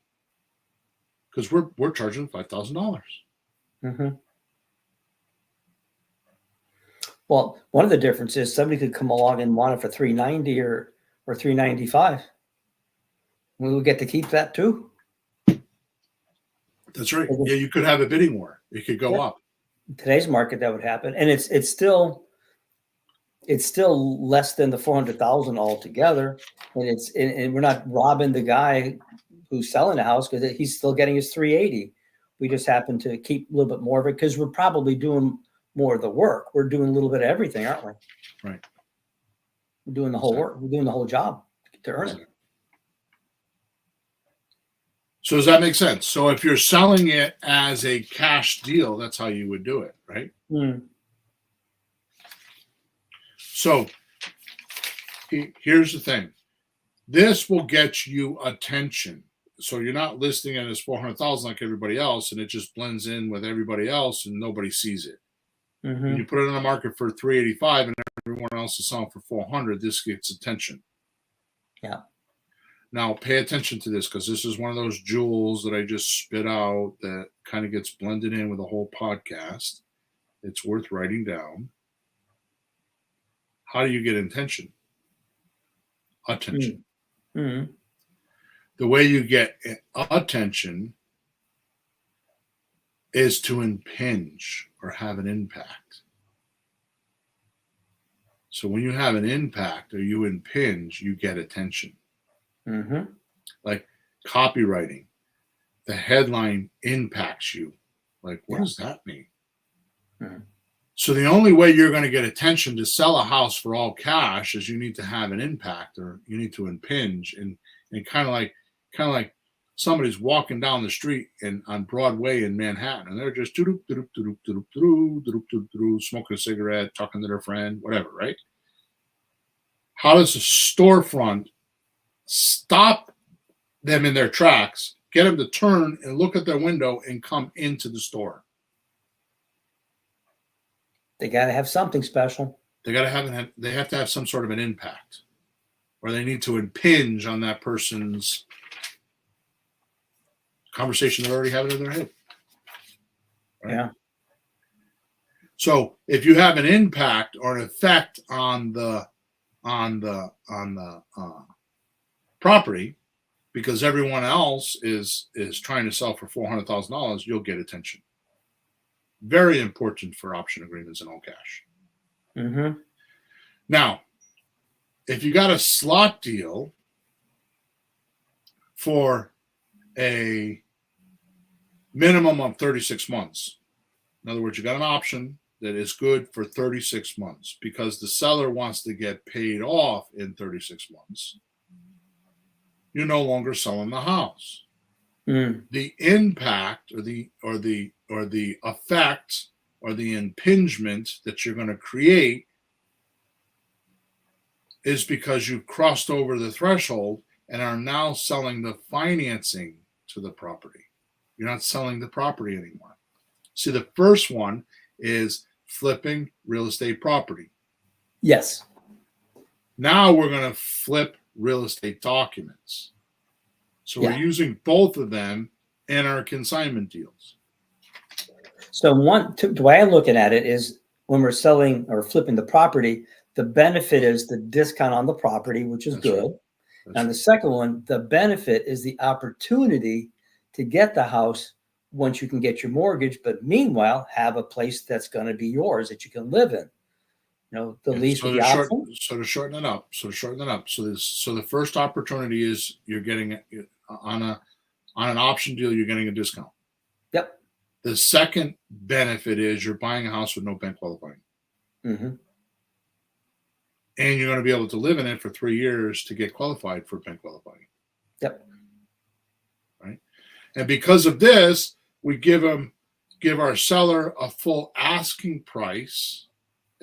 Because we're charging $5,000. Well, one of the differences is somebody could come along and want it for $390 or $395. We would get to keep that too. That's right. Yeah, you could have a bidding war. It could go up. In today's market, that would happen, and it's still less than the 400,000 altogether, and we're not robbing the guy who's selling the house because he's still getting his 380. We just happen to keep a little bit more of it because we're probably doing more of the work. We're doing a little bit of everything, aren't we? Right. We're doing the whole work. We're doing the whole job to earn it. So does that make sense? So if you're selling it as a cash deal, that's how you would do it, right? So here's the thing. This will get you attention. So you're not listing it as 400,000 like everybody else, and it just blends in with everybody else and nobody sees it. When you put it on the market for 385 and everyone else is selling for 400, this gets attention. Yeah. Now pay attention to this, because this is one of those jewels that I just spit out that kind of gets blended in with the whole podcast. It's worth writing down. How do you get attention? Attention. The way you get attention is to impinge or have an impact. So when you have an impact or you impinge, you get attention. Like copywriting, the headline impacts you. Like, what does that mean? So the only way you're going to get attention to sell a house for all cash is you need to have an impact, or you need to impinge, and kind of like somebody's walking down the street on Broadway in Manhattan, and they're just smoking a cigarette, talking to their friend, whatever, right? How does a storefront stop them in their tracks, get them to turn and look at their window and come into the store? They got to have something special. They have to have some sort of an impact, or they need to impinge on that person's conversation they're already having in their head. Right? Yeah. So if you have an impact or an effect on the property, because everyone else is trying to sell for $400,000, you'll get attention. Very important for option agreements and all cash. Mm-hmm. Now, if you got a slot deal for a minimum of 36 months, in other words, you got an option that is good for 36 months because the seller wants to get paid off in 36 months, you're no longer selling the house. Mm. The impact or the effect or the impingement that you're going to create is because you've crossed over the threshold and are now selling the financing to the property. You're not selling the property anymore. See, the first one is flipping real estate property. Yes. Now we're going to flip real estate documents. So we're using both of them in our consignment deals. So the way I look at it is when we're selling or flipping the property, the benefit is the discount on the property, which is good. Right. And the second one, the benefit is the opportunity to get the house once you can get your mortgage, but meanwhile have a place that's going to be yours that you can live in. You know, the lease with the option. So to shorten it up. So the first opportunity is you're getting on an option deal, you're getting a discount. Yep. The second benefit is you're buying a house with no bank qualifying. Mm-hmm. And you're going to be able to live in it for 3 years to get qualified for bank qualifying. Yep. Right. And because of this, we give our seller a full asking price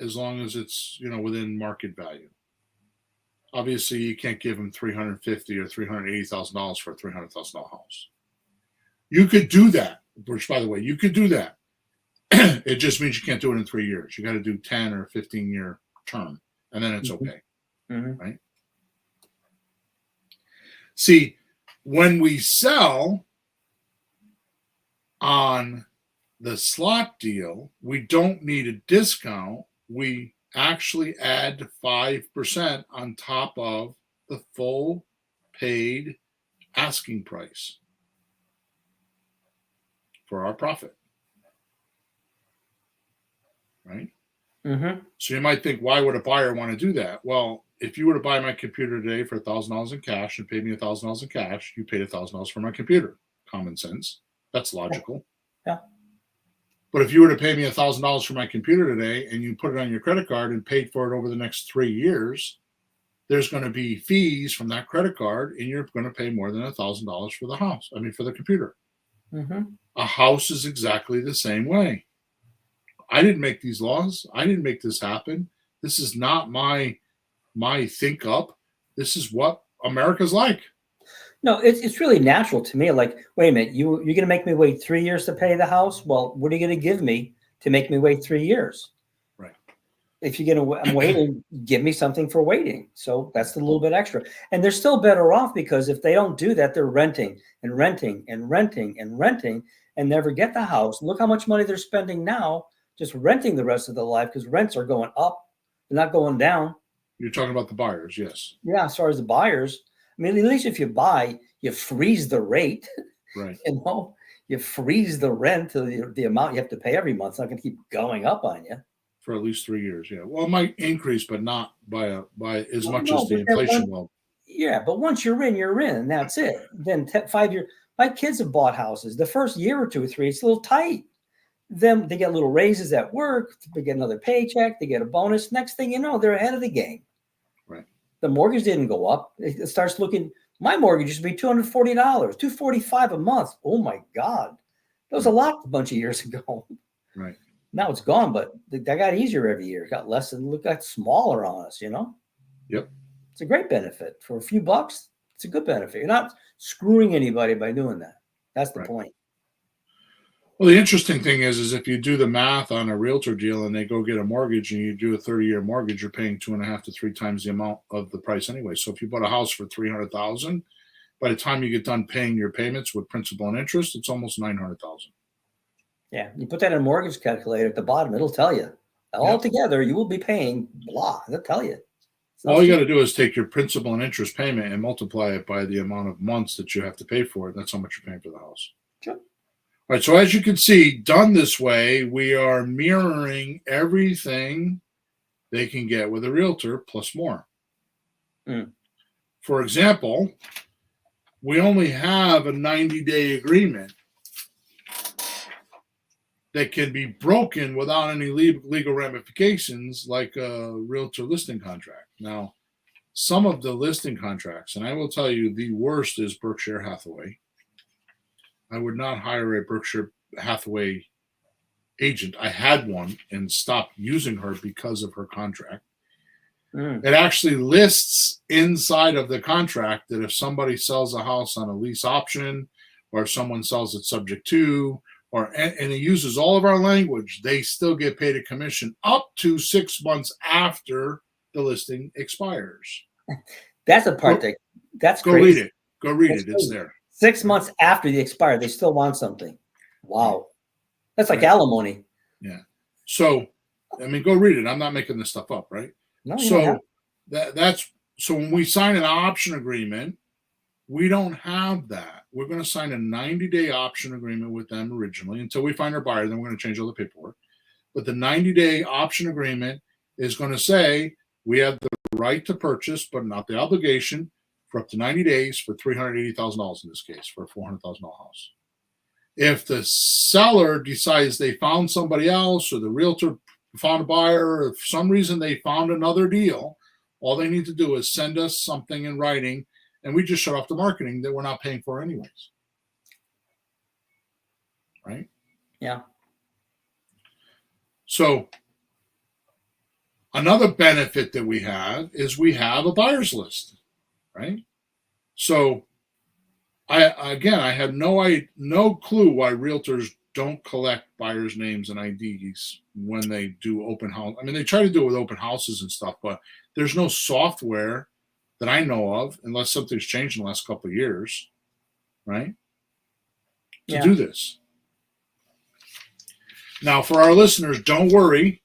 as long as it's, within market value. Obviously, you can't give them $350,000 or $380,000 for a $300,000 house. You could do that, which, by the way, you could do that. It just means you can't do it in 3 years. You got to do 10 or 15-year term, and then it's okay. Mm-hmm. Right? See, when we sell on the slot deal, we don't need a discount. We actually add 5% on top of the full paid asking price for our profit. Right? Mm-hmm. So you might think, why would a buyer want to do that? Well, if you were to buy my computer today for $1,000 in cash and pay me $1,000 in cash, you paid $1,000 for my computer. Common sense. That's logical. Yeah. But if you were to pay me $1,000 for my computer today and you put it on your credit card and paid for it over the next 3 years, there's going to be fees from that credit card, and you're going to pay more than $1,000 for the house. For the computer. Mm-hmm. A house is exactly the same way. I didn't make these laws. I didn't make this happen. This is not my think up. This is what America's like. No, it's really natural to me. Like, wait a minute, you're going to make me wait 3 years to pay the house? Well, what are you going to give me to make me wait 3 years? Right. If you're going to, I'm waiting, give me something for waiting. So that's a little bit extra. And they're still better off because if they don't do that, they're renting and renting and renting and renting and never get the house. Look how much money they're spending now just renting the rest of their life because rents are going up. They're not going down. You're talking about the buyers, yes. Yeah, as far as the buyers. At least if you buy, you freeze the rate. Right. You freeze the rent to the amount you have to pay every month. It's not going to keep going up on you. For at least 3 years, yeah. Well, it might increase, but not by as much as the inflation will. Yeah, but once you're in, and that's it. Then 5 years. My kids have bought houses. The first year or 2 or 3, it's a little tight. Then they get little raises at work. They get another paycheck. They get a bonus. Next thing you know, they're ahead of the game. Right. The mortgage didn't go up. It starts looking. My mortgage used to be $240, $245 a month. Oh my God, that was a lot a bunch of years ago. Right. Now it's gone, but that got easier every year. It got less and got smaller on us. Yep. It's a great benefit for a few bucks. It's a good benefit. You're not screwing anybody by doing that. That's the point. Well, the interesting thing is if you do the math on a realtor deal and they go get a mortgage and you do a 30-year mortgage, you're paying 2.5 to 3 times the amount of the price anyway. So if you bought a house for $300,000 by the time you get done paying your payments with principal and interest, it's almost $900,000. Yeah, you put that in a mortgage calculator at the bottom, it'll tell you. Altogether, you will be paying blah. It'll tell you. All you got to do is take your principal and interest payment and multiply it by the amount of months that you have to pay for it. That's how much you're paying for the house. Sure. All right. So as you can see, done this way, we are mirroring everything they can get with a realtor plus more. For example, we only have a 90-day agreement that can be broken without any legal ramifications, like a realtor listing contract. Now, some of the listing contracts, and I will tell you the worst is Berkshire Hathaway. I would not hire a Berkshire Hathaway agent. I had one and stopped using her because of her contract. It actually lists inside of the contract that if somebody sells a house on a lease option, or if someone sells it subject to, and it uses all of our language, they still get paid a commission up to 6 months after the listing expires. That's a part that's go crazy. read it. Go read it. It's there. 6 months after the expire, they still want something. Wow. That's like alimony. Yeah. So, I mean, go read it. I'm not making this stuff up, right? No, so that's so when we sign an option agreement, we don't have that. We're going to sign a 90-day option agreement with them originally until we find our buyer. Then we're going to change all the paperwork. But the 90-day option agreement is going to say we have the right to purchase, but not the obligation, for up to 90 days for $380,000 in this case, for a $400,000 house. If the seller decides they found somebody else, or the realtor found a buyer, or for some reason they found another deal, all they need to do is send us something in writing, and we just shut off the marketing that we're not paying for anyways. Right? Yeah. So another benefit that we have is we have a buyer's list, right? So I have no clue why realtors don't collect buyers' names and IDs when they do open house. I mean, they try to do it with open houses and stuff, but there's no software that I know of, unless something's changed in the last couple of years, right? To do this. Now, for our listeners, don't worry.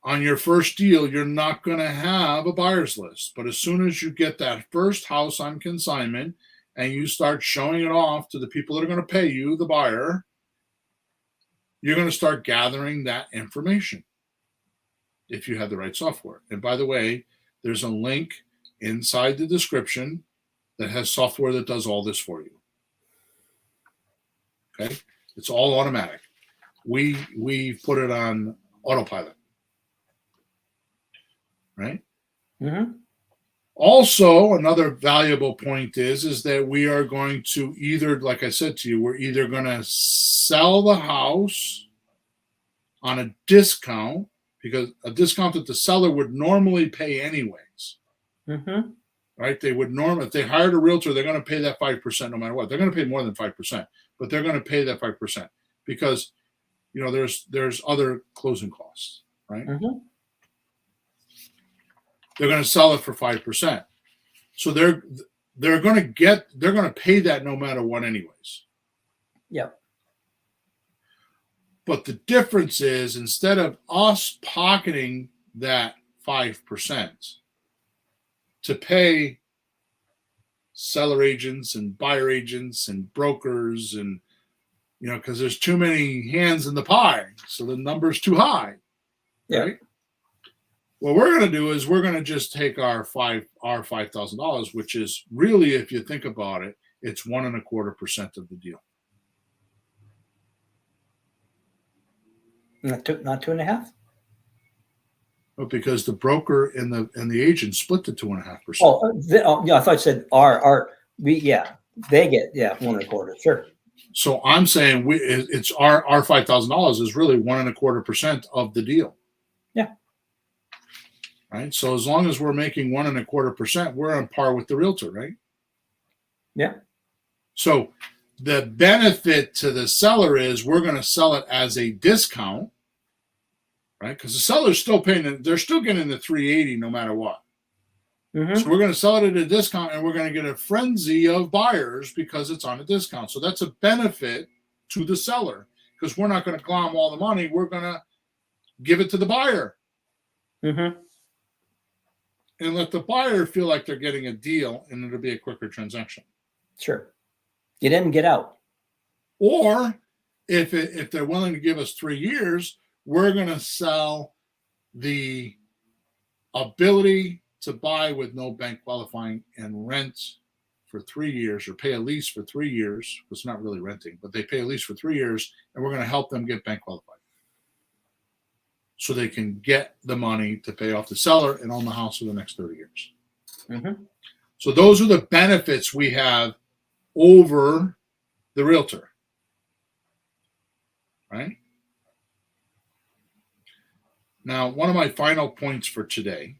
On your first deal, you're not going to have a buyer's list. But as soon as you get that first house on consignment and you start showing it off to the people that are going to pay you, the buyer, you're going to start gathering that information if you have the right software. And by the way, there's a link inside the description that has software that does all this for you. Okay? It's all automatic. We put it on autopilot. Right? Mm-hmm. Also, another valuable point is that we are going to either, like I said to you, we're either going to sell the house on a discount, because a discount that the seller would normally pay anyways. Mm-hmm. Right? They would normally, if they hired a realtor, they're going to pay that 5% no matter what. They're going to pay more than 5%, but they're going to pay that 5% because, you know, there's other closing costs, right? Mm-hmm. They're going to sell it for 5%. So they're going to pay that no matter what anyways. Yep. But the difference is, instead of us pocketing that 5% to pay seller agents and buyer agents and brokers, and, you know, because there's too many hands in the pie, so the number's too high. Yeah. Right? What we're going to do is we're going to just take our $5,000, which is really, if you think about it, it's 1.25% of the deal. Not 2.5. But because the broker and the agent split the 2.5%. Oh, yeah. I thought you said they get 1.25. Sure. So I'm saying it's our $5,000 is really 1.25% of the deal. Yeah. Right. So as long as we're making 1.25%, we're on par with the realtor, right? Yeah. So the benefit to the seller is we're going to sell it as a discount, right? Because the seller's still paying, they're still getting the $380 no matter what. Mm-hmm. So we're going to sell it at a discount, and we're going to get a frenzy of buyers because it's on a discount. So that's a benefit to the seller, because we're not going to glom all the money. We're going to give it to the buyer Mm-hmm. and let the buyer feel like they're getting a deal, and it'll be a quicker transaction. Sure. Get in, get out. Or if they're willing to give us 3 years, we're going to sell the ability to buy with no bank qualifying and rent for 3 years, or pay a lease for 3 years. It's not really renting, but they pay a lease for 3 years, and we're going to help them get bank qualified so they can get the money to pay off the seller and own the house for the next 30 years. Mm-hmm. So those are the benefits we have over the realtor, right? Now, one of my final points for today,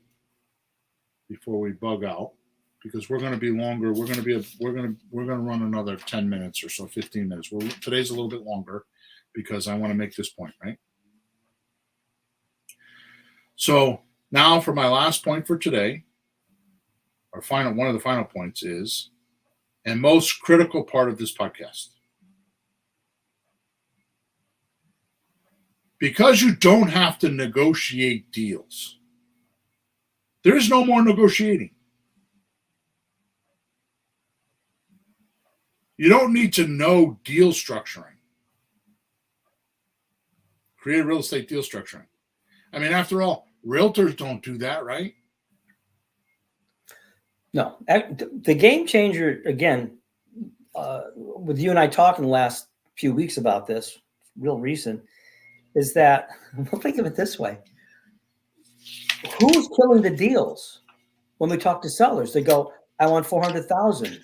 before we bug out, because we're going to be longer, we're going to run another 10 minutes or so, 15 minutes. Today's a little bit longer because I want to make this point, right? So now for my last point for today, one of the final points is, and most critical part of this podcast, because you don't have to negotiate deals, there is no more negotiating. You don't need to know deal structuring, create real estate deal structuring. I mean, after all, realtors don't do that, right? No. The game changer, again, with you and I talking the last few weeks about this, real recent, is that, we'll think of it this way. Who's killing the deals? When we talk to sellers, they go, I want 400,000.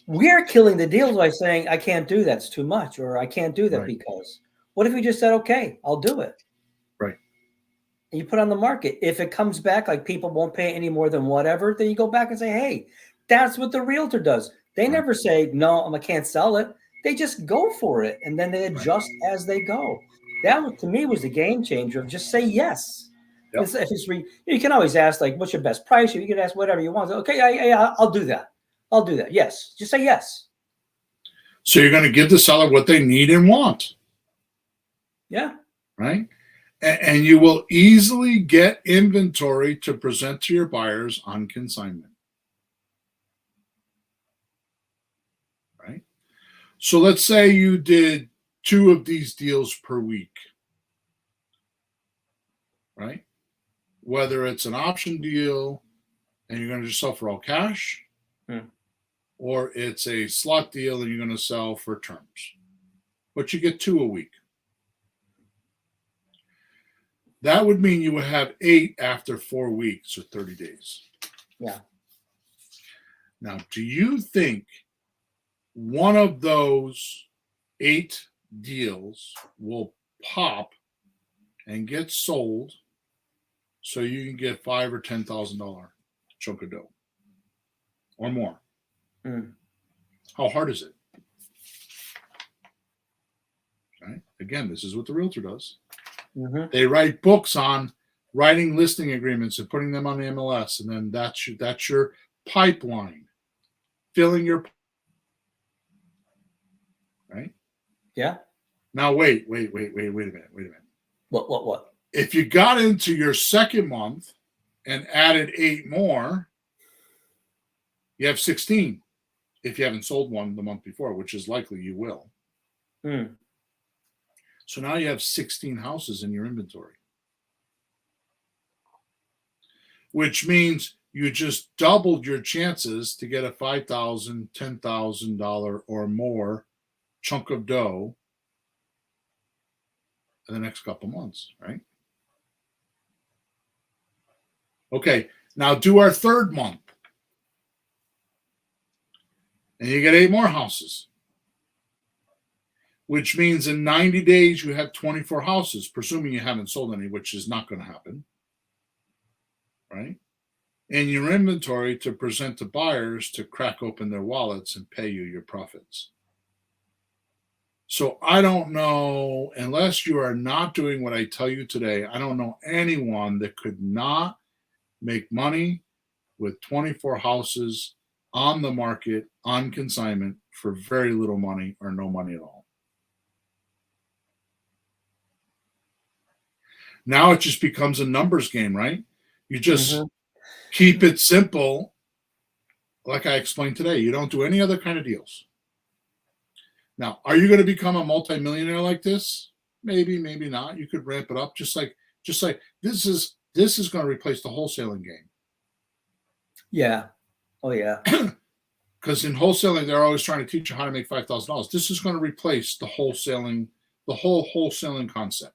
We're killing the deals by saying, I can't do that. It's too much. Or I can't do that Right. because. What if we just said, okay, I'll do it. Right. And you put it on the market. If it comes back like people won't pay any more than whatever, then you go back and say, hey, that's what the realtor does. They Right. never say, no, I can't sell it. They just go for it. And then they adjust as they go. That, to me, was the game changer of just say yes. Yep. You can always ask, like, what's your best price? You can ask whatever you want. Okay, I'll do that. I'll do that. Yes. Just say yes. So you're going to give the seller what they need and want. Yeah. Right? And you will easily get inventory to present to your buyers on consignment. Right? So let's say you did 2 of these deals per week. Right? Whether it's an option deal and you're going to just sell for all cash, or it's a slot deal and you're going to sell for terms. But you get 2 a week. That would mean you would have 8 after 4 weeks or 30 days. Yeah. Now, do you think one of those 8 deals will pop and get sold so you can get $5,000 or $10,000 chunk of dough or more? How hard is it? Right? Again, this is what the realtor does. Mm-hmm. They write books on writing listing agreements and putting them on the MLS, and then that's your pipeline, filling your, right? Yeah. Now wait a minute. What? If you got into your second month and added 8 more, you have 16. If you haven't sold one the month before, which is likely you will. So now you have 16 houses in your inventory, which means you just doubled your chances to get a $5,000, $10,000 or more chunk of dough in the next couple months, right? Okay, now do our third month. And you get 8 more houses, which means in 90 days you have 24 houses, presuming you haven't sold any, which is not going to happen, right? In your inventory to present to buyers to crack open their wallets and pay you your profits. So I don't know, unless you are not doing what I tell you today, I don't know anyone that could not make money with 24 houses on the market on consignment for very little money or no money at all. Now it just becomes a numbers game, right? You just keep it simple. Like I explained today, you don't do any other kind of deals. Now, are you going to become a multimillionaire like this? Maybe, maybe not. You could ramp it up just like this is going to replace the wholesaling game. Yeah. Oh yeah. Because in wholesaling, they're always trying to teach you how to make $5,000. This is going to replace the whole wholesaling concept.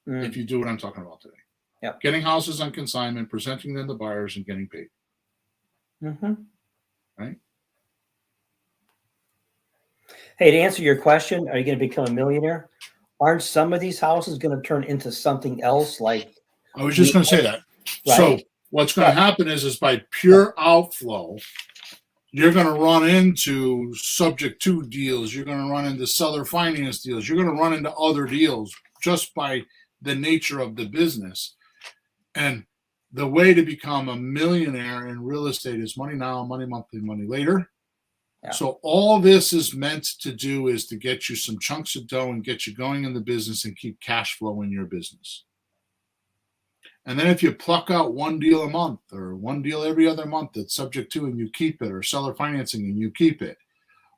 If you do what I'm talking about today. Yep. Getting houses on consignment, presenting them to buyers, and getting paid. Right? Hey, to answer your question, are you going to become a millionaire? Aren't some of these houses going to turn into something else? Like, I was just going to say that. Right. So what's going to happen is by pure outflow, you're going to run into subject to deals. You're going to run into seller finance deals. You're going to run into other deals just by the nature of the business. And the way to become a millionaire in real estate is money now, money monthly, money later. Yeah. So all this is meant to do is to get you some chunks of dough and get you going in the business and keep cash flow in your business. And then if you pluck out one deal a month or one deal every other month that's subject to and you keep it, or seller financing and you keep it,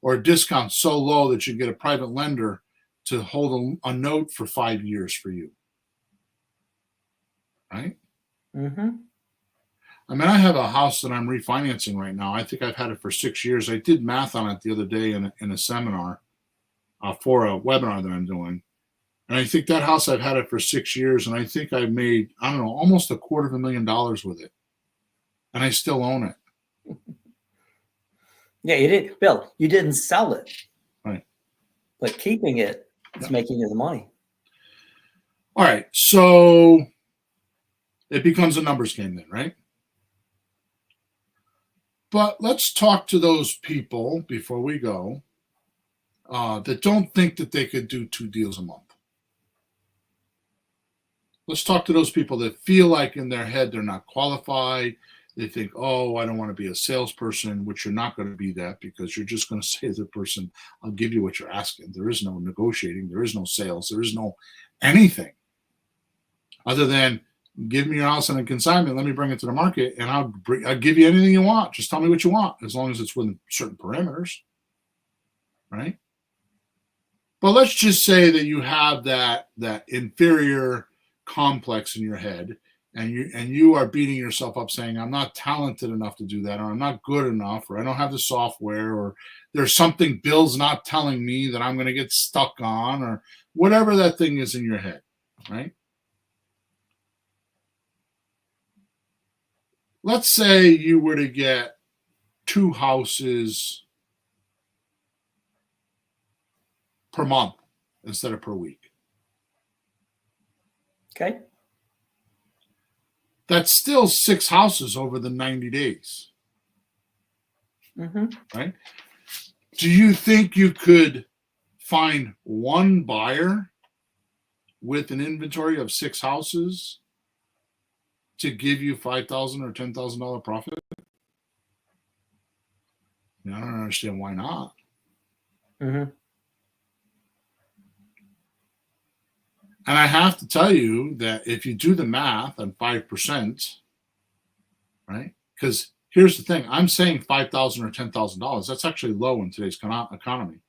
or a discount so low that you get a private lender to hold a note for 5 years for you. Right? I mean, I have a house that I'm refinancing right now. I think I've had it for 6 years. I did math on it the other day in a seminar for a webinar that I'm doing. And I think that house, I've had it for 6 years, and I think I've made, I don't know, almost $250,000 with it. And I still own it. Yeah, you did, Bill. You didn't sell it. Right. But keeping it, it's making you the money. All right. So it becomes a numbers game then, right? But let's talk to those people before we go that don't think that they could do 2 deals a month. Let's talk to those people that feel like in their head they're not qualified. They think, oh, I don't want to be a salesperson, which you're not going to be that, because you're just going to say to the person, I'll give you what you're asking. There is no negotiating. There is no sales. There is no anything other than give me your house on a consignment. Let me bring it to the market, and I'll give you anything you want. Just tell me what you want, as long as it's within certain parameters, right? But let's just say that you have that inferior complex in your head, and you are beating yourself up saying, I'm not talented enough to do that, or I'm not good enough, or I don't have the software, or there's something Bill's not telling me that I'm going to get stuck on, or whatever that thing is in your head, right? Let's say you were to get 2 houses per month instead of per week. Okay. That's still 6 houses over the 90 days. Right? Do you think you could find one buyer with an inventory of 6 houses to give you $5,000 or $10,000 profit? I don't understand why not. And I have to tell you that if you do the math on 5%, right? Because here's the thing. I'm saying $5,000 or $10,000. That's actually low in today's economy.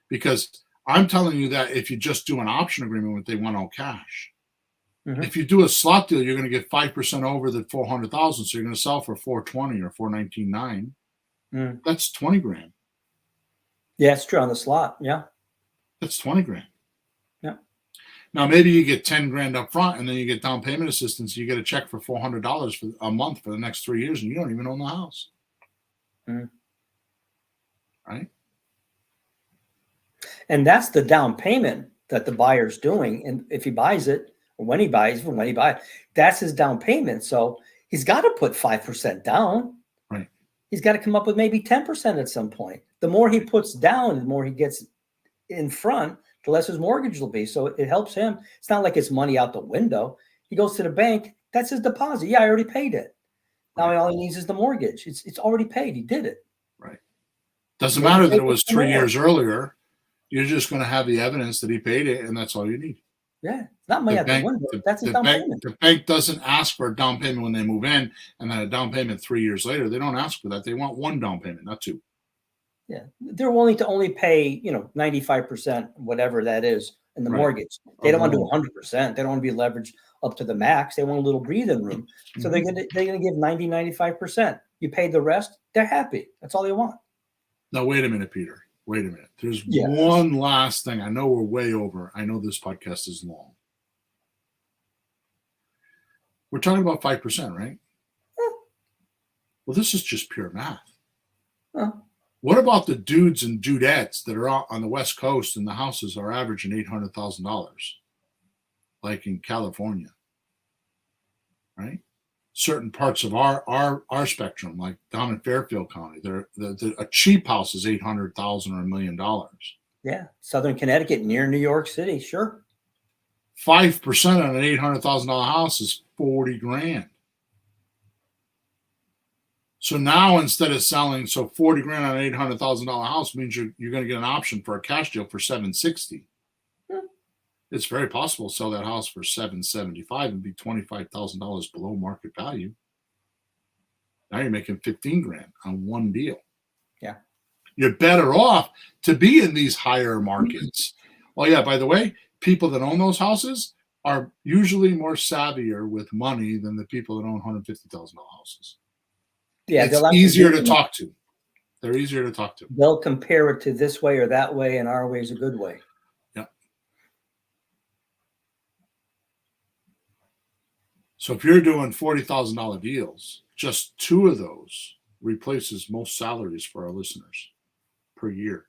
Because I'm telling you that if you just do an option agreement with, they want all cash. If you do a slot deal, you're going to get 5% over the 400,000. So you're going to sell for 420 or 419.9. That's 20 grand. Yeah, it's true on the slot. Yeah. That's 20 grand. Yeah. Now, maybe you get 10 grand up front, and then you get down payment assistance. You get a check for $400 for a month for the next 3 years, and you don't even own the house. Right? And that's the down payment that the buyer's doing. And if he buys it, or when he buys, that's his down payment. So he's got to put 5% down. Right. He's got to come up with maybe 10% at some point. The more he puts down, the more he gets in front, the less his mortgage will be. So it helps him. It's not like it's money out the window. He goes to the bank. That's his deposit. Yeah, I already paid it. Now all he needs is the mortgage. It's already paid. He did it. Right. Doesn't Maybe matter that pay it was some 3 more. years earlier. You're just going to have the evidence that he paid it, and that's all you need. Yeah, it's not money The out the bank, window. That's a down payment. the bank doesn't ask for a down payment when they move in, and then a down payment 3 years later. They don't ask for that. They want one down payment, not two. Yeah, they're willing to only pay 95%, whatever that is, in the Right. mortgage. They don't want to do Alone. 100%. They don't want to be leveraged up to the max. They want a little breathing room. So they're gonna give 90, 95%. You pay the rest. They're happy. That's all they want. Now, wait a minute, Peter. Wait a minute. There's Yes. one last thing. I know we're way over. I know this podcast is long. We're talking about 5%, right? Well, this is just pure math. Huh. What about the dudes and dudettes that are out on the West Coast and the houses are averaging $800,000, like in California, right? Certain parts of our spectrum, like down in Fairfield County, a cheap house is $800,000 or $1 million. Yeah, Southern Connecticut, near New York City, sure. 5% on an $800,000 house is 40 grand. So now instead of selling, 40 grand on an $800,000 house means you're going to get an option for a cash deal for $760. It's very possible to sell that house for $775 and be $25,000 below market value. Now you're making 15 grand on one deal. Yeah. You're better off to be in these higher markets. Oh yeah, by the way, people that own those houses are usually more savvier with money than the people that own $150,000 houses. Yeah, it's easier to talk to. They're easier to talk to. They'll compare it to this way or that way, and our way is a good way. Yeah. So if you're doing $40,000 deals, just two of those replaces most salaries for our listeners per year.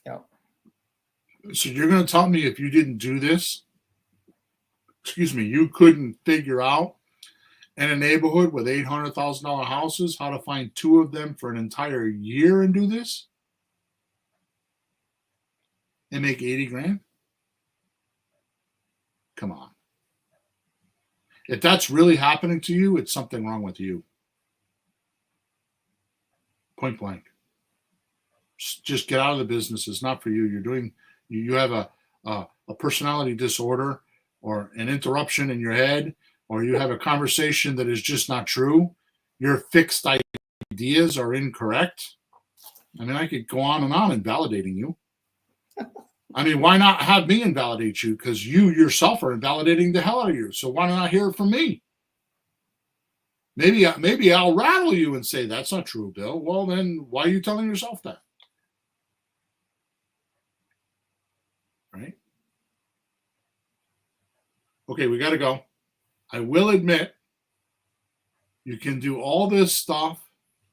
Yeah. So you're going to tell me if you didn't do this, you couldn't figure out in a neighborhood with $800,000 houses how to find two of them for an entire year and do this and make 80 grand? Come on. If that's really happening to you, it's something wrong with you. Point blank. Just get out of the business. It's not for you. You have a personality disorder or an interruption in your head, or you have a conversation that is just not true. Your fixed ideas are incorrect. I mean, I could go on and invalidating you. I mean, why not have me invalidate you? Because you yourself are invalidating the hell out of you. So why not hear it from me? Maybe I'll rattle you and say, that's not true, Bill. Well, then why are you telling yourself that? Right? Okay, we got to go. I will admit, you can do all this stuff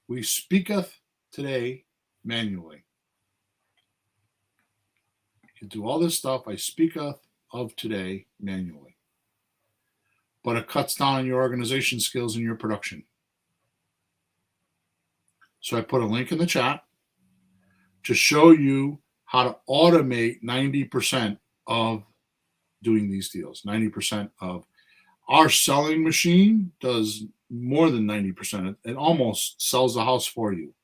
we speaketh today manually. You can do all this stuff I speaketh of today manually. But it cuts down on your organization skills and your production. So I put a link in the chat to show you how to automate 90% of doing these deals. 90% of our selling machine does more than 90%. It almost sells the house for you.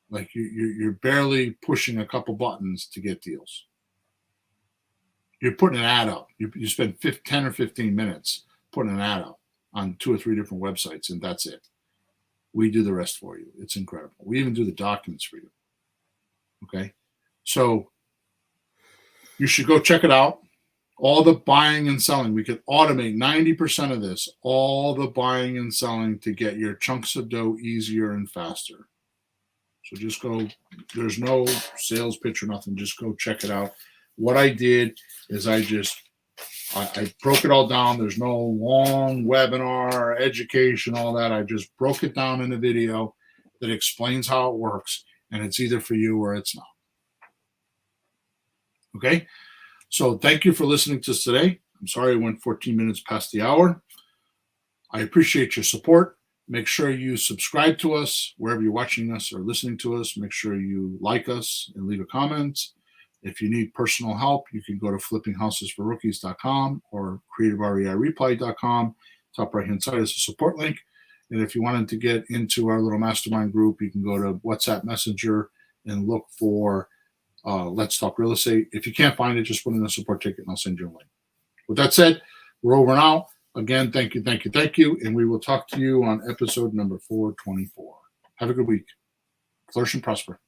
Like you're barely pushing a couple buttons to get deals. You're putting an ad up. You spend 10 or 15 minutes putting an ad up on 2 or 3 different websites, and that's it. We do the rest for you. It's incredible. We even do the documents for you. Okay? So you should go check it out. All the buying and selling. We could automate 90% of this. All the buying and selling to get your chunks of dough easier and faster. So just go. There's no sales pitch or nothing. Just go check it out. What I did is I broke it all down. There's no long webinar, education, all that. I just broke it down in a video that explains how it works, and it's either for you or it's not. Okay? So thank you for listening to us today. I'm sorry I went 14 minutes past the hour. I appreciate your support. Make sure you subscribe to us wherever you're watching us or listening to us. Make sure you like us and leave a comment. If you need personal help, you can go to flippinghousesforrookies.com or creativereireply.com. Top right-hand side is a support link. And if you wanted to get into our little mastermind group, you can go to WhatsApp Messenger and look for Let's Talk Real Estate. If you can't find it, just put in a support ticket and I'll send you a link. With that said, we're over now. Again, thank you. And we will talk to you on episode number 424. Have a good week. Flourish and prosper.